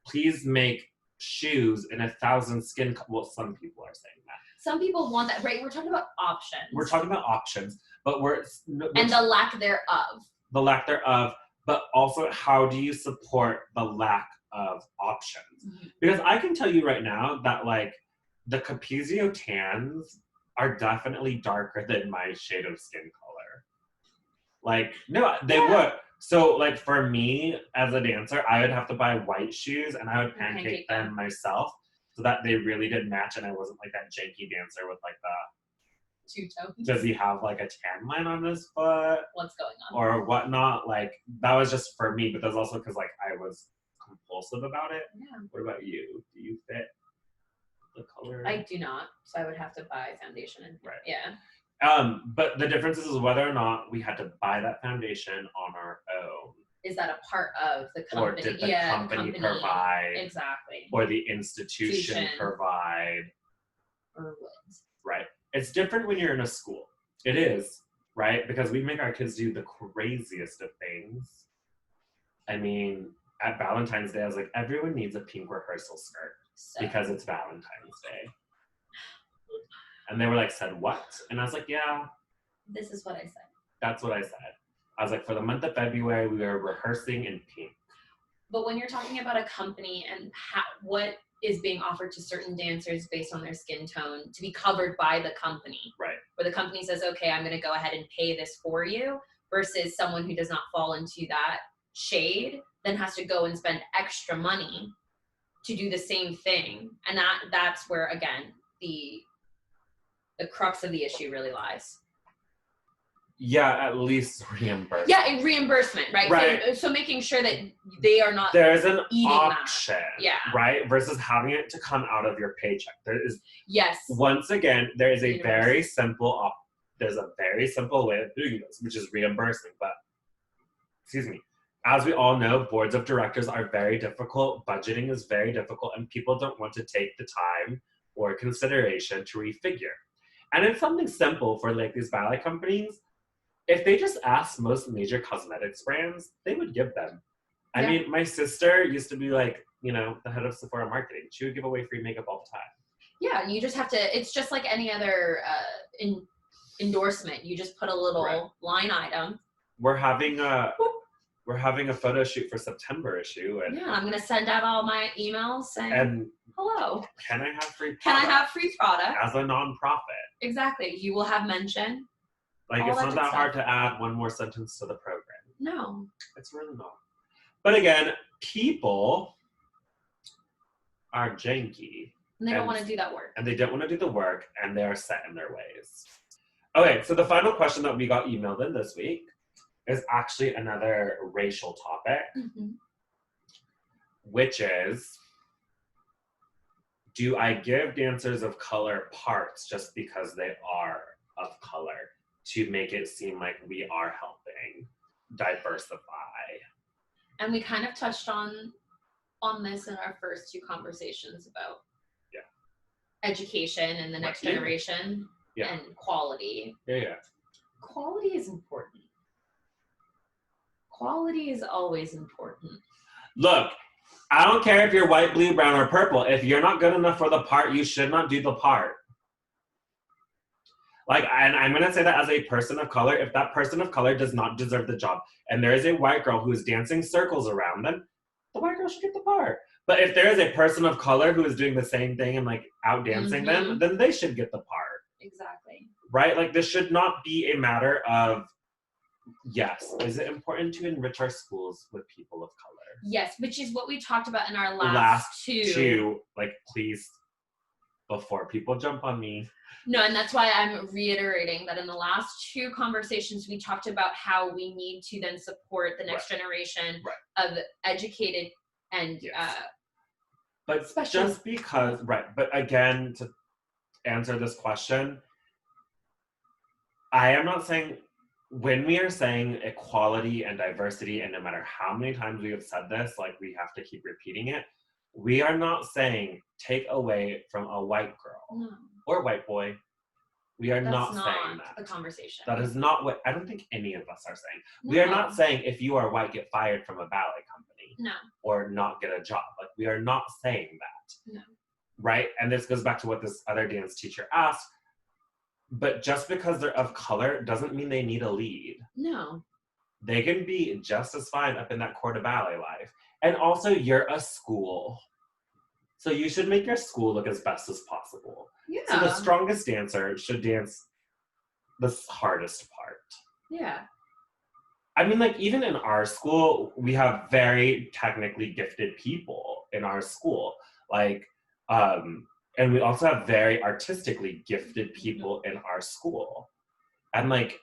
please make shoes in 1,000 skin. Well, some people are saying that. Some people want that, right? We're talking about options. We're talking about options, but and the lack thereof. The lack thereof, but also how do you support the lack of options? Because I can tell you right now that like the Capizio tans are definitely darker than my shade of skin color. Like, no, they would. So, like, for me, as a dancer, I would have to buy white shoes, and I would pancake them myself so that they really did match, and I wasn't, like, that janky dancer with, like, the... Two-tones. Does he have, like, a tan line on his foot? What's going on? Or whatnot. Like, that was just for me, but that's also because, like, I was compulsive about it. Yeah. What about you? Do you fit the color? I do not, so I would have to buy foundation. Right. Yeah. But the difference is whether or not we had to buy that foundation on our own. Is that a part of the company? Or did the company provide? Exactly. Or the institution provide? Or what? Right. It's different when you're in a school. It is, right? Because we make our kids do the craziest of things. I mean, at Valentine's Day, I was like, everyone needs a pink rehearsal skirt because it's Valentine's Day. And they were like, said what? And I was like, yeah. This is what I said. That's what I said. I was like, for the month of February, we were rehearsing in pink. But when you're talking about a company and what is being offered to certain dancers based on their skin tone to be covered by the company. Right. Where the company says, okay, I'm going to go ahead and pay this for you, versus someone who does not fall into that shade, then has to go and spend extra money to do the same thing. And that's where, again, the crux of the issue really lies. Yeah, at least reimbursement. Yeah, reimbursement, right? Right. So making sure that they are not There's an eating option. that. Yeah. Right? Versus having it to come out of your paycheck. There is. Yes. Once again, there is a very simple there's a very simple way of doing this, which is reimbursing. But excuse me. As we all know, boards of directors are very difficult. Budgeting is very difficult, and people don't want to take the time or consideration to refigure. And it's something simple for like these ballet companies. If they just asked most major cosmetics brands, they would give them. I mean, my sister used to be like, you know, the head of Sephora marketing. She would give away free makeup all the time. Yeah, you just have to, it's just like any other endorsement. You just put a little line item. We're having a photo shoot for September issue. And yeah, I'm going to send out all my emails saying, hello. Can I have free product? Can I have free product? As a nonprofit. Exactly. You will have mention. Like, All it's that not good that hard stuff. to add one more sentence to the program. No. It's really not. But again, people are janky. And they don't want to do that work. And they don't want to do the work, and they're set in their ways. Okay, so the final question that we got emailed in this week is actually another racial topic, which is, do I give dancers of color parts just because they are of color to make it seem like we are helping diversify? And we kind of touched on this in our first two conversations about education and the next generation and quality. Yeah. Quality is important. Quality is always important. Look, I don't care if you're white, blue, brown, or purple. If you're not good enough for the part, you should not do the part. Like, and I'm going to say that as a person of color, if that person of color does not deserve the job, and there is a white girl who is dancing circles around them, the white girl should get the part. But if there is a person of color who is doing the same thing and, like, out-dancing them, then they should get the part. Exactly. Right? Like, this should not be a matter of, yes, is it important to enrich our schools with people of color? Yes, which is what we talked about in our last two. Like, please, before people jump on me. No, and that's why I'm reiterating that in the last two conversations, we talked about how we need to then support the next generation of educated and but just because, but again, to answer this question, I am not saying, when we are saying equality and diversity, and no matter how many times we have said this, like, we have to keep repeating it, we are not saying take away from a white girl or white boy. We are not saying that. The conversation. That is not what, I don't think any of us are saying. We are not saying if you are white, get fired from a ballet company. No. Or not get a job. Like, we are not saying that. No. Right? And this goes back to what this other dance teacher asked. But just because they're of color doesn't mean they need a lead. No. They can be just as fine up in that court of ballet life. And also, you're a school. So you should make your school look as best as possible. Yeah. So the strongest dancer should dance the hardest part. Yeah. I mean, like, even in our school, we have very technically gifted people in our school. Like, and we also have very artistically gifted people in our school. And, like,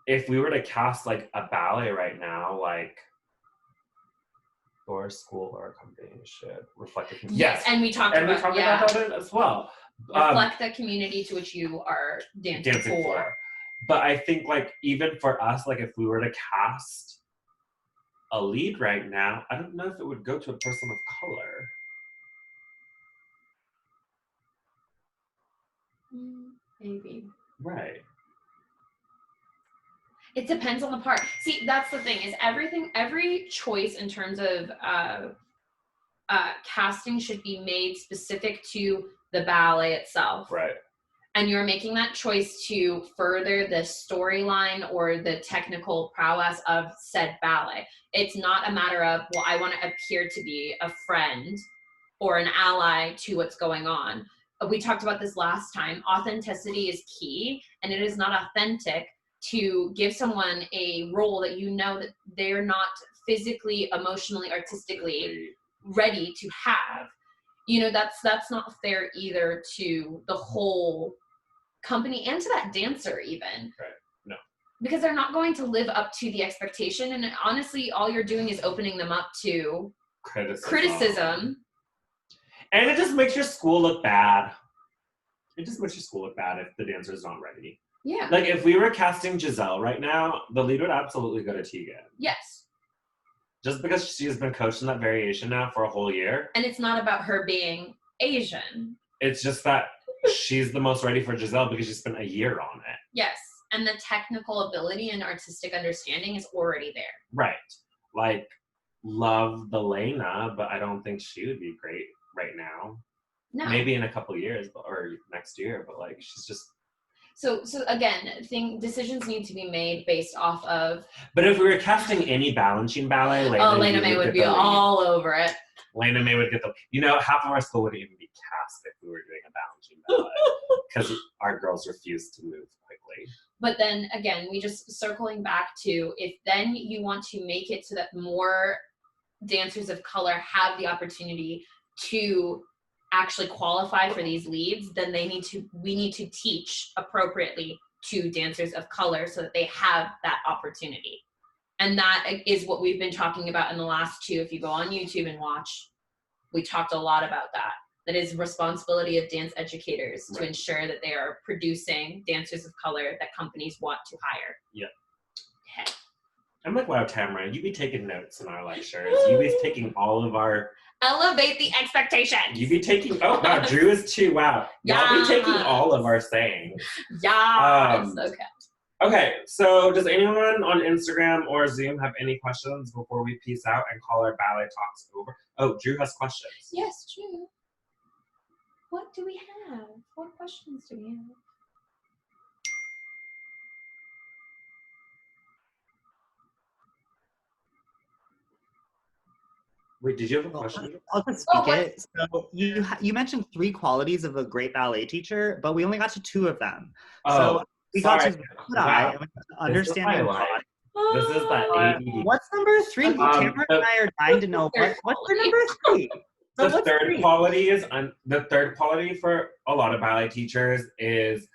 if we were to cast, like, a ballet right now, like, your school or a company should reflect the community. Yes, and we talked about that as well. Reflect the community to which you are dancing for. But I think, like, even for us, like, if we were to cast a lead right now, I don't know if it would go to a person of color. Maybe. Right. It depends on the part. See, that's the thing, is every choice in terms of casting should be made specific to the ballet itself. Right. And you're making that choice to further the storyline or the technical prowess of said ballet. It's not a matter of, well, I want to appear to be a friend or an ally to what's going on. We talked about this last time. Authenticity is key, and it is not authentic to give someone a role that you know that they're not physically, emotionally, artistically ready to have. You know, that's not fair either to the whole company and to that dancer even. Right. No. Because they're not going to live up to the expectation, and honestly, all you're doing is opening them up to criticism. And it just makes your school look bad. It just makes your school look bad if the dancer's not ready. Yeah. Like, if we were casting Giselle right now, the lead would absolutely go to Tegan. Yes. Just because she's been coaching that variation now for a whole year. And it's not about her being Asian. It's just that she's the most ready for Giselle because she spent a year on it. Yes. And the technical ability and artistic understanding is already there. Right. Like, love the Lena, but I don't think she would be great right now. No. Maybe in a couple years, or next year, but, like, she's just... So again, decisions need to be made based off of... But if we were casting any Balanchine ballet, Lena May would be all over it. Lena May would get the... You know, half of our school wouldn't even be cast if we were doing a Balanchine ballet because our girls refuse to move quickly. But then again, we just circling back to, if then you want to make it so that more dancers of color have the opportunity to actually qualify for these leads, then we need to teach appropriately to dancers of color so that they have that opportunity. And that is what we've been talking about in the last two. If you go on YouTube and watch, we talked a lot about that. That is responsibility of dance educators to ensure that they are producing dancers of color that companies want to hire. Yeah. Okay. I'm like, wow, Tamara, you be taking notes in our lectures. You be taking all of our... Elevate the expectations. You be taking... Oh, wow, Drew is too. Wow. Y'all be taking all of our sayings. Yes. Okay. Okay, so does anyone on Instagram or Zoom have any questions before we peace out and call our ballet talks over? Oh, Drew has questions. Yes, Drew. What do we have? What questions do we have? Wait, did you have a question? I'll just speak it. So you mentioned 3 qualities of a great ballet teacher, but we only got to 2 of them. So we got to eye, and we got to understanding the body. This is that ADD. What's number 3? Tamara and I are dying to know what's your number 3. So The third quality is the third quality for a lot of ballet teachers is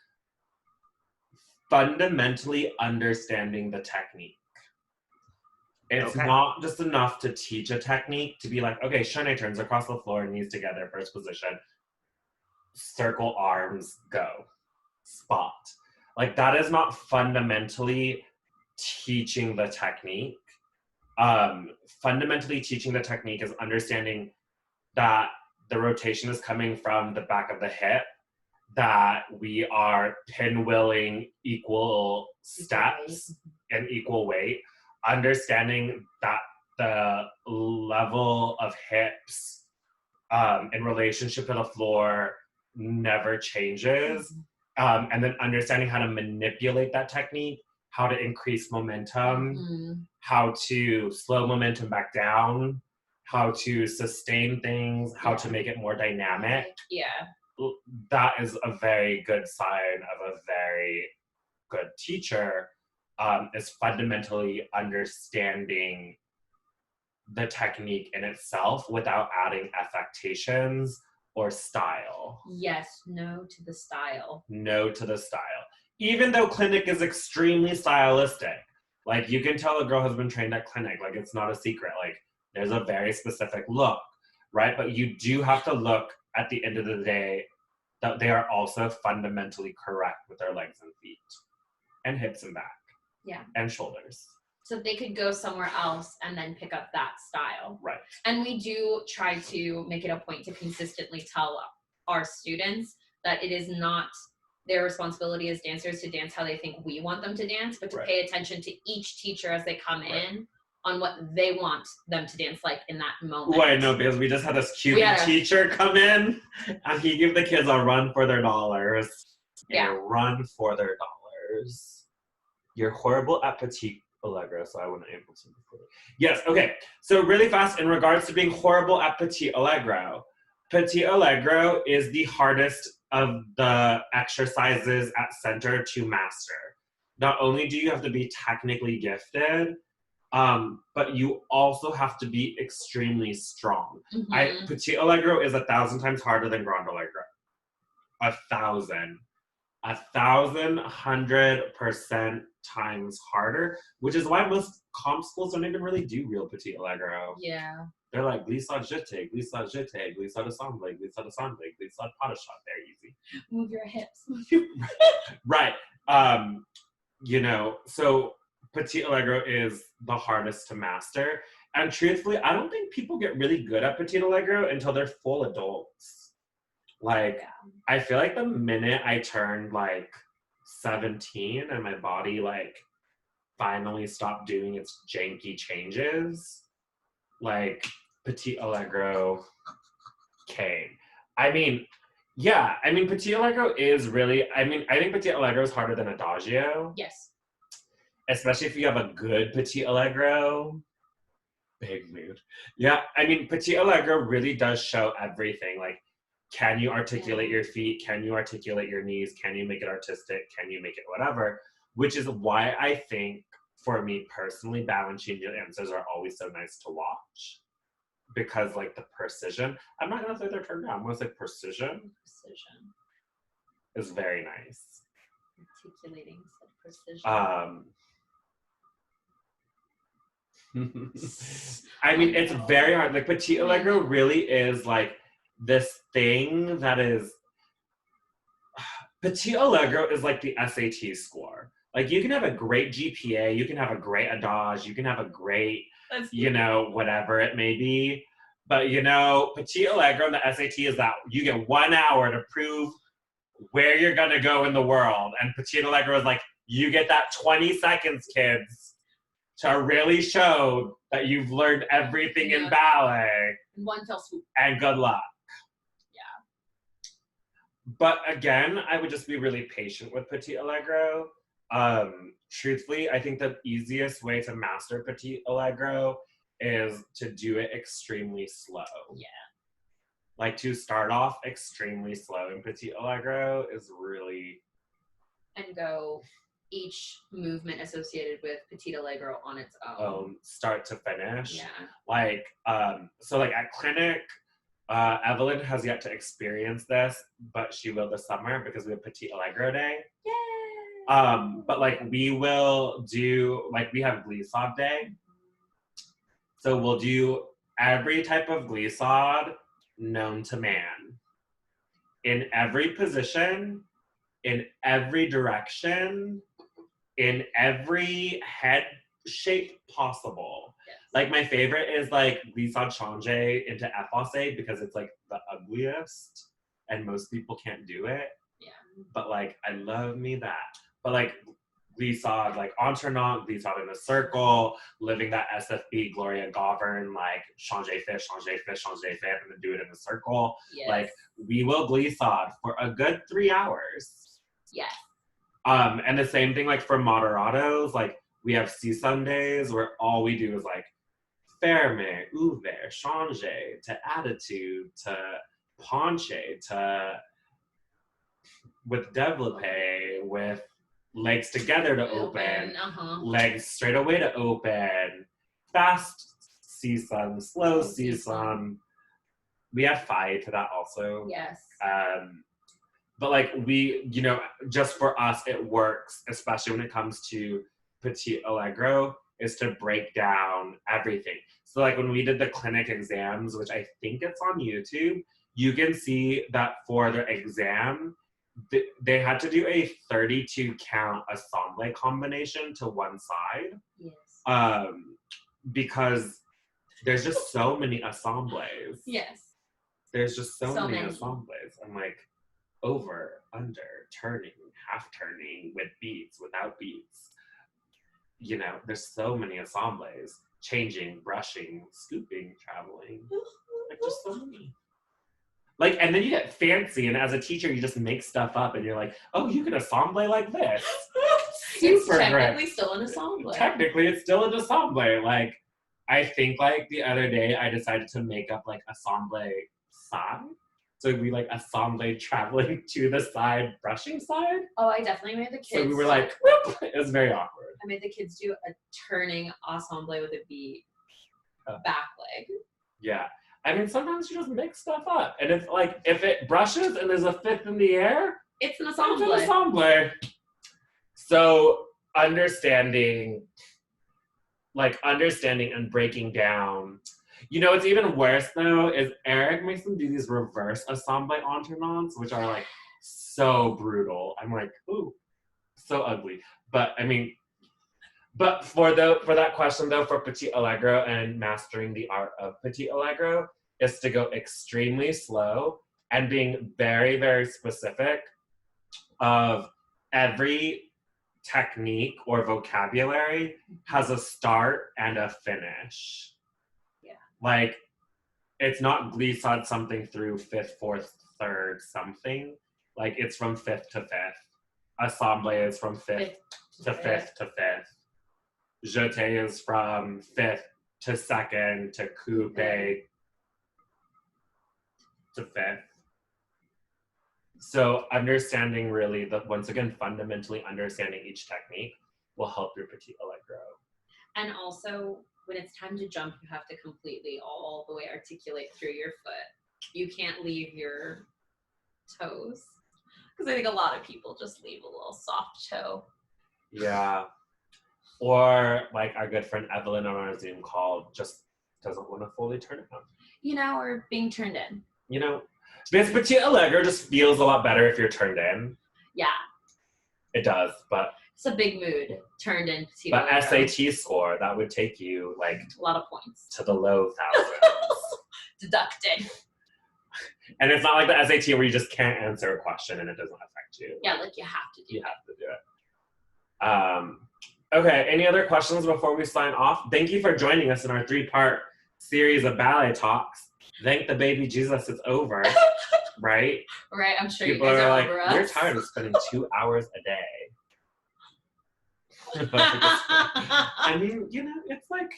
fundamentally understanding the technique. It's not just enough to teach a technique to be like, okay, Shanae turns across the floor, knees together, first position, circle arms, go, spot. Like that is not fundamentally teaching the technique. Fundamentally teaching the technique is understanding that the rotation is coming from the back of the hip, that we are pinwheeling equal steps and equal weight, understanding that the level of hips in relationship to the floor never changes, and then understanding how to manipulate that technique, how to increase momentum, how to slow momentum back down, how to sustain things, how to make it more dynamic. Yeah. That is a very good sign of a very good teacher, is fundamentally understanding the technique in itself without adding affectations or style. Yes, no to the style. No to the style. Even though clinic is extremely stylistic. Like you can tell a girl has been trained at clinic, like it's not a secret. Like there's a very specific look, right? But you do have to look at the end of the day that they are also fundamentally correct with their legs and feet and hips and back. Yeah. And shoulders. So they could go somewhere else and then pick up that style. Right. And we do try to make it a point to consistently tell our students that it is not their responsibility as dancers to dance how they think we want them to dance, but to pay attention to each teacher as they come in on what they want them to dance like in that moment. Wait, no, because we just had this cute teacher come in and he gave the kids a run for their dollars. Yeah. A run for their dollars. You're horrible at Petit Allegro, so I wasn't able to. Yes, okay. So really fast, in regards to being horrible at Petit Allegro is the hardest of the exercises at center to master. Not only do you have to be technically gifted, but you also have to be extremely strong. Petit Allegro is 1,000 times harder than Grand Allegro. 1,000. 100% times harder, which is why most comp schools don't even really do real Petit Allegro. Yeah. They're like glissade jeté, glissade jeté, glissade assemblée, glissade assemblée, glissade pas de shot. They're easy. Move your hips. Right. You know, so Petit Allegro is the hardest to master. And truthfully, I don't think people get really good at Petit Allegro until they're full adults. Like, I feel like the minute I turned like 17 and my body like finally stopped doing its janky changes, like Petit Allegro came. I mean, Petit Allegro is really, I think Petit Allegro is harder than Adagio. Yes. Especially if you have a good Petit Allegro. Big mood. Yeah, I mean, Petit Allegro really does show everything. Like, can you articulate your feet? Can you articulate your knees? Can you make it artistic? Can you make it whatever? Which is why I think, for me personally, Balanchine dancers are always so nice to watch. Because, like, the precision, I'm not gonna say they're turned down, I'm gonna say precision is very nice. Articulating said precision. I mean, it's very hard. Like, Petit Allegro really is, like, this thing that is... Petit Allegro is like the SAT score. Like, you can have a great GPA, you can have a great adage, you can have a great, you know, whatever it may be. But, you know, Petit Allegro and the SAT is that you get 1 hour to prove where you're going to go in the world. And Petit Allegro is like, you get that 20 seconds, kids, to really show that you've learned everything in ballet. In one fell swoop. And good luck. Yeah. But again, I would just be really patient with Petit Allegro. Truthfully, I think the easiest way to master Petit Allegro is to do it extremely slow. Yeah. Like, to start off extremely slow in Petit Allegro is really... And go each movement associated with Petit Allegro on its own. Start to finish. Yeah. Like, so like at clinic, Evelyn has yet to experience this, but she will this summer because we have Petit Allegro Day. Yay! But like we will do, like we have glissade day. So we'll do every type of glissade known to man. In every position, in every direction, in every head shape possible. Yes. Like my favorite is like glissade changé into effacé because it's like the ugliest and most people can't do it. Yeah. But like I love me that. But like glissade, like entrenant, glissade in a circle, living that SFB Gloria Govern, like changé fait, and then do it in a circle. Yes. Like we will glissade for a good 3 hours. Yes. And the same thing like for moderatos, like we have C Sundays where all we do is like ferme, ouvert, changer, to attitude, to penché, to with développé, with legs together to open, legs straight away to open, fast C-sun, slow C-sun. We have Phi to that also. Yes. But like we, you know, just for us, it works, especially when it comes to Petit Allegro, is to break down everything. So like when we did the clinic exams, which I think it's on YouTube, you can see that for their exam, they had to do a 32 count ensemble combination to one side. Yes. Because there's just so many assembles. Yes. There's just so many assembles. I'm like, over, under, turning, half turning, with beats, without beats. You know, there's so many assembles. Changing, brushing, scooping, traveling. Like, just so many. Like, and then you get fancy, and as a teacher, you just make stuff up, and you're like, oh, you can assemble like this. It's technically still an assemble. Technically, it's still an assemble. Like, I think, like, the other day, I decided to make up, like, assemble side. So we like assemble traveling to the side, brushing side. Oh, I definitely made the kids. So we were like, whoop! It was very awkward. I made the kids do a turning ensemble with a beat back leg. Yeah. I mean, sometimes you just make stuff up. And if it brushes and there's a fifth in the air, it's an ensemble. It's an ensemble. So understanding and breaking down. You know, what's even worse though is Eric makes them do these reverse ensemble entraînements, which are like so brutal. I'm like, ooh, so ugly. But I mean, but for that question though, for Petit Allegro and mastering the art of Petit Allegro is to go extremely slow and being very, very specific of every technique or vocabulary has a start and a finish. Like, it's not glissade something through fifth, fourth, third, something. Like, it's from fifth to fifth. Ensemble is from fifth to fifth to fifth. Jeté is from fifth to second to coupe to fifth. So understanding really once again, fundamentally understanding each technique will help your petit allegro. And also, when it's time to jump, you have to completely all the way articulate through your foot. You can't leave your toes. Because I think a lot of people just leave a little soft toe. Yeah. Or like our good friend Evelyn on our Zoom call just doesn't want to fully turn it on. You know, or being turned in. You know, this petit allegro just feels a lot better if you're turned in. Yeah. It does, but it's a big mood, turned in petit but allegro. SAT score, that would take you like a lot of points to the low thousands. Deducted. And it's not like the SAT where you just can't answer a question and it doesn't affect you. Yeah, like you have to do You have to do it. Okay, any other questions before we sign off? Thank you for joining us in our 3-part series of ballet talks. Thank the baby Jesus it's over, right? Right, I'm sure People you guys are are like, over us. you're tired of spending 2 hours a day. I mean, you know, it's like,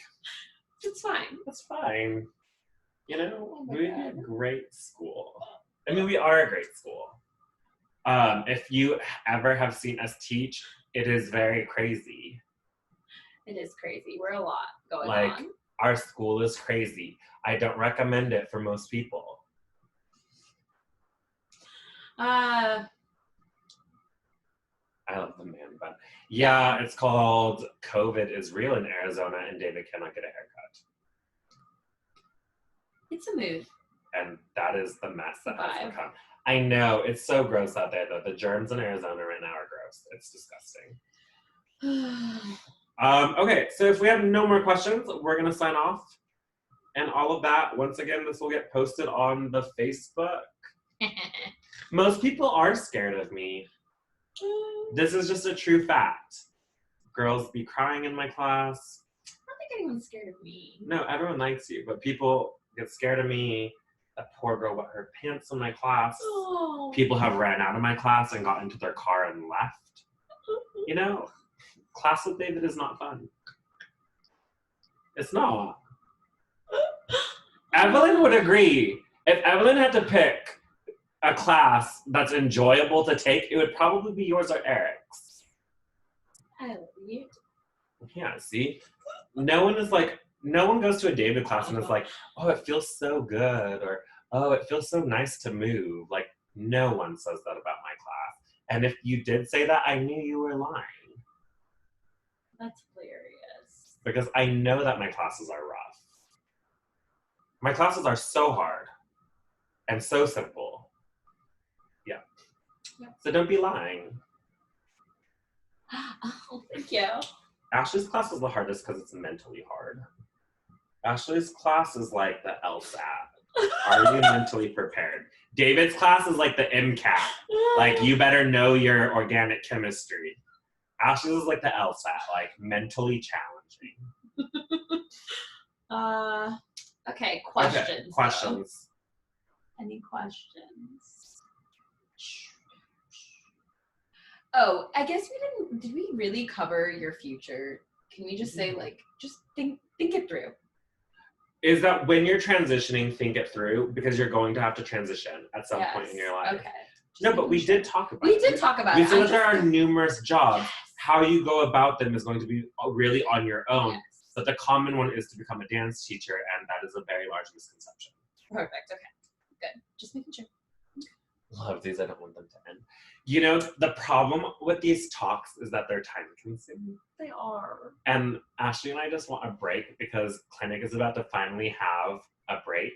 it's fine. It's fine. You know, Oh my we're God. a great school. I mean, we are a great school. If you ever have seen us teach, it is very crazy. It is crazy. We're a lot going like, on. Our school is crazy. I don't recommend it for most people. I love the man bun. Yeah, it's called COVID is Real in Arizona and David cannot get a haircut. It's a mood. And that is the mess that has Vibe. become. I know, it's so gross out there though. The germs in Arizona right now are gross. It's disgusting. Okay, so if we have no more questions, we're gonna sign off. And all of that, once again, this will get posted on the Facebook. Most people are scared of me. This is just a true fact. Girls be crying in my class. I don't think anyone's scared of me. No, everyone likes you, but people get scared of me. That poor girl wet her pants in my class. Oh. People have ran out of my class and got into their car and left. You know, class with David is not fun. It's not. Evelyn would agree. If Evelyn had to pick a class that's enjoyable to take, it would probably be yours or Eric's. I love you. Yeah, see? No one goes to a David class and is like, oh, it feels so good, or oh, it feels so nice to move. Like, no one says that about my class. And if you did say that, I knew you were lying. That's hilarious. Because I know that my classes are rough. My classes are so hard and so simple. Yeah. So don't be lying. Oh, thank you. Ashley's class is the hardest because it's mentally hard. Ashley's class is like the LSAT. Are you mentally prepared? David's class is like the MCAT. Like, you better know your organic chemistry. Ashley's is like the LSAT, like mentally challenging. Okay, questions. Okay, questions. Though. Any questions? Oh, I guess did we really cover your future? Can we just say, like, just think it through? Is that when you're transitioning, think it through, because you're going to have to transition at some point in your life. Okay. No, but we did talk about it. We did talk about it. We said that there are numerous jobs. How you go about them is going to be really on your own. Yes. But the common one is to become a dance teacher, and that is a very large misconception. Perfect. Okay. Good. Just making sure. Love these. I don't want them to end. You know, the problem with these talks is that they're time consuming. They are. And Ashley and I just want a break because clinic is about to finally have a break.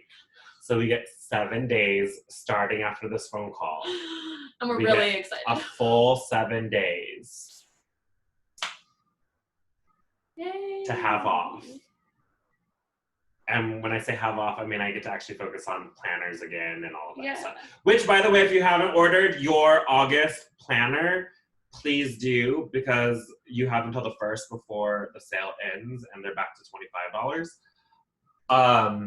So we get 7 days starting after this phone call. And we're really excited. A full 7 days. Yay. To have off. And when I say have off, I mean I get to actually focus on planners again and all of that stuff. Which, by the way, if you haven't ordered your August planner, please do, because you have until the 1st before the sale ends, and they're back to $25.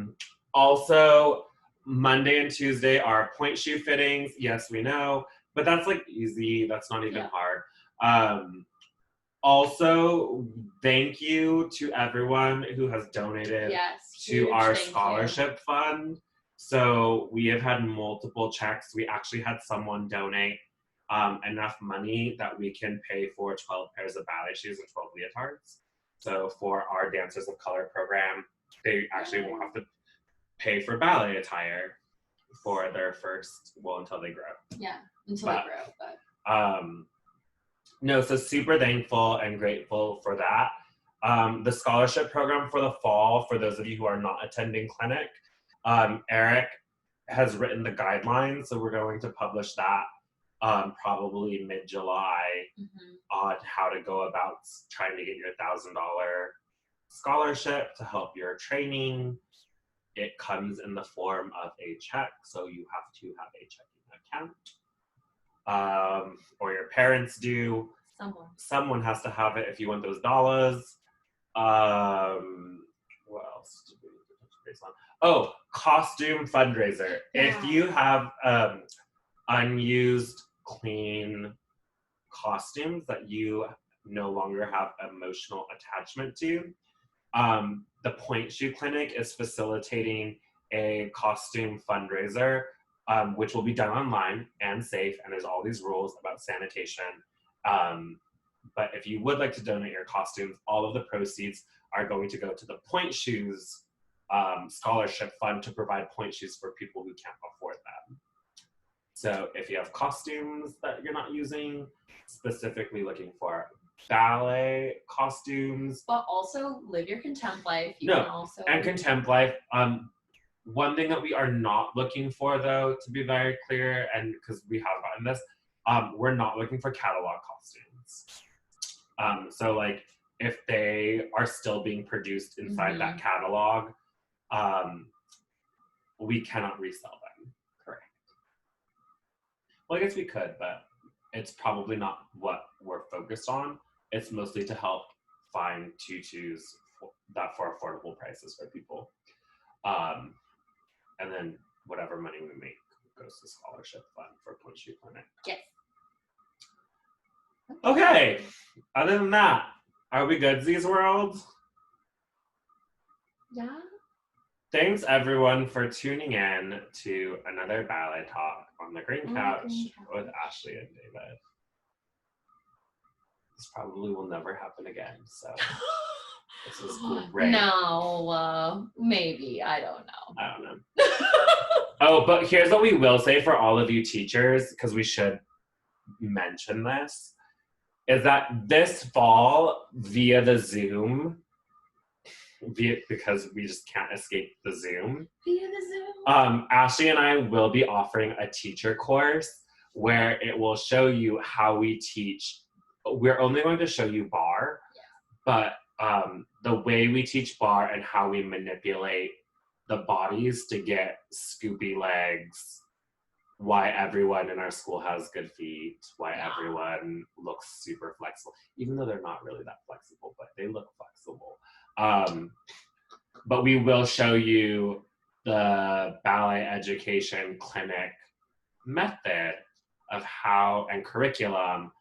Also, Monday and Tuesday are point shoe fittings. Yes, we know, but that's like easy. That's not even hard. Also, thank you to everyone who has donated to our scholarship fund. So we have had multiple checks. We actually had someone donate enough money that we can pay for 12 pairs of ballet shoes and 12 leotards. So for our Dancers of Color program, they actually won't have to pay for ballet attire for their first, well, until they grow. Yeah, until they grow. But no, so super thankful and grateful for that. The scholarship program for the fall, for those of you who are not attending clinic, Eric has written the guidelines, so we're going to publish that probably mid-July on how to go about trying to get your $1,000 scholarship to help your training. It comes in the form of a check, so you have to have a checking account, or your parents do. Someone has to have it if you want those dollars. What else did we touch base on? Oh, costume fundraiser. Yeah. If you have unused, clean costumes that you no longer have emotional attachment to, the Point Shoe Clinic is facilitating a costume fundraiser, which will be done online and safe, and there's all these rules about sanitation. But if you would like to donate your costumes, all of the proceeds are going to go to the Point Shoes scholarship fund to provide point shoes for people who can't afford them. So if you have costumes that you're not using, specifically looking for ballet costumes. But also live your contempt life. And contempt life. One thing that we are not looking for, though, to be very clear, and because we have gotten this, we're not looking for catalog costumes. So like if they are still being produced inside that catalog, we cannot resell them. Correct. Well, I guess we could, but it's probably not what we're focused on. It's mostly to help find tutus that for affordable prices for people. And then whatever money we make goes to scholarship fund for Point Shoe Clinic. Yes. Okay. Other than that, are we goodsies world? Yeah. Thanks everyone for tuning in to another ballet talk on the Green Couch with Ashley and David. This probably will never happen again, so this was great. No, maybe. I don't know. Oh, but here's what we will say for all of you teachers, because we should mention this, is that this fall, via the Zoom, because we just can't escape the Zoom. Via the Zoom. Ashley and I will be offering a teacher course where it will show you how we teach. We're only going to show you bar, but the way we teach bar and how we manipulate the bodies to get scoopy legs, why everyone in our school has good feet, why everyone looks super flexible, even though they're not really that flexible, but they look flexible. But we will show you the ballet education clinic method of how, and curriculum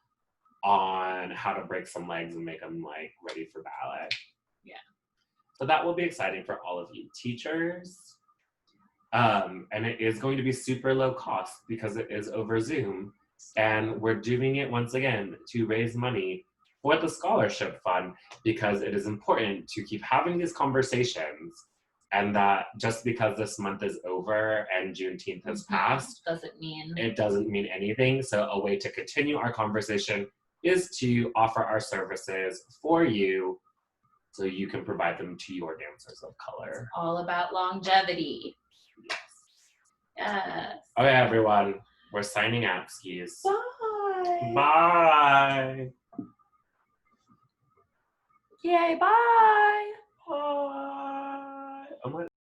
on how to break some legs and make them like ready for ballet. Yeah. So that will be exciting for all of you teachers. And it is going to be super low cost because it is over Zoom. And we're doing it once again to raise money for the scholarship fund, because it is important to keep having these conversations, and that just because this month is over and Juneteenth has passed, it doesn't mean anything. So a way to continue our conversation is to offer our services for you so you can provide them to your dancers of color. It's all about longevity. Yes. Okay, everyone, we're signing out, skis. Bye. Bye. Yay, bye.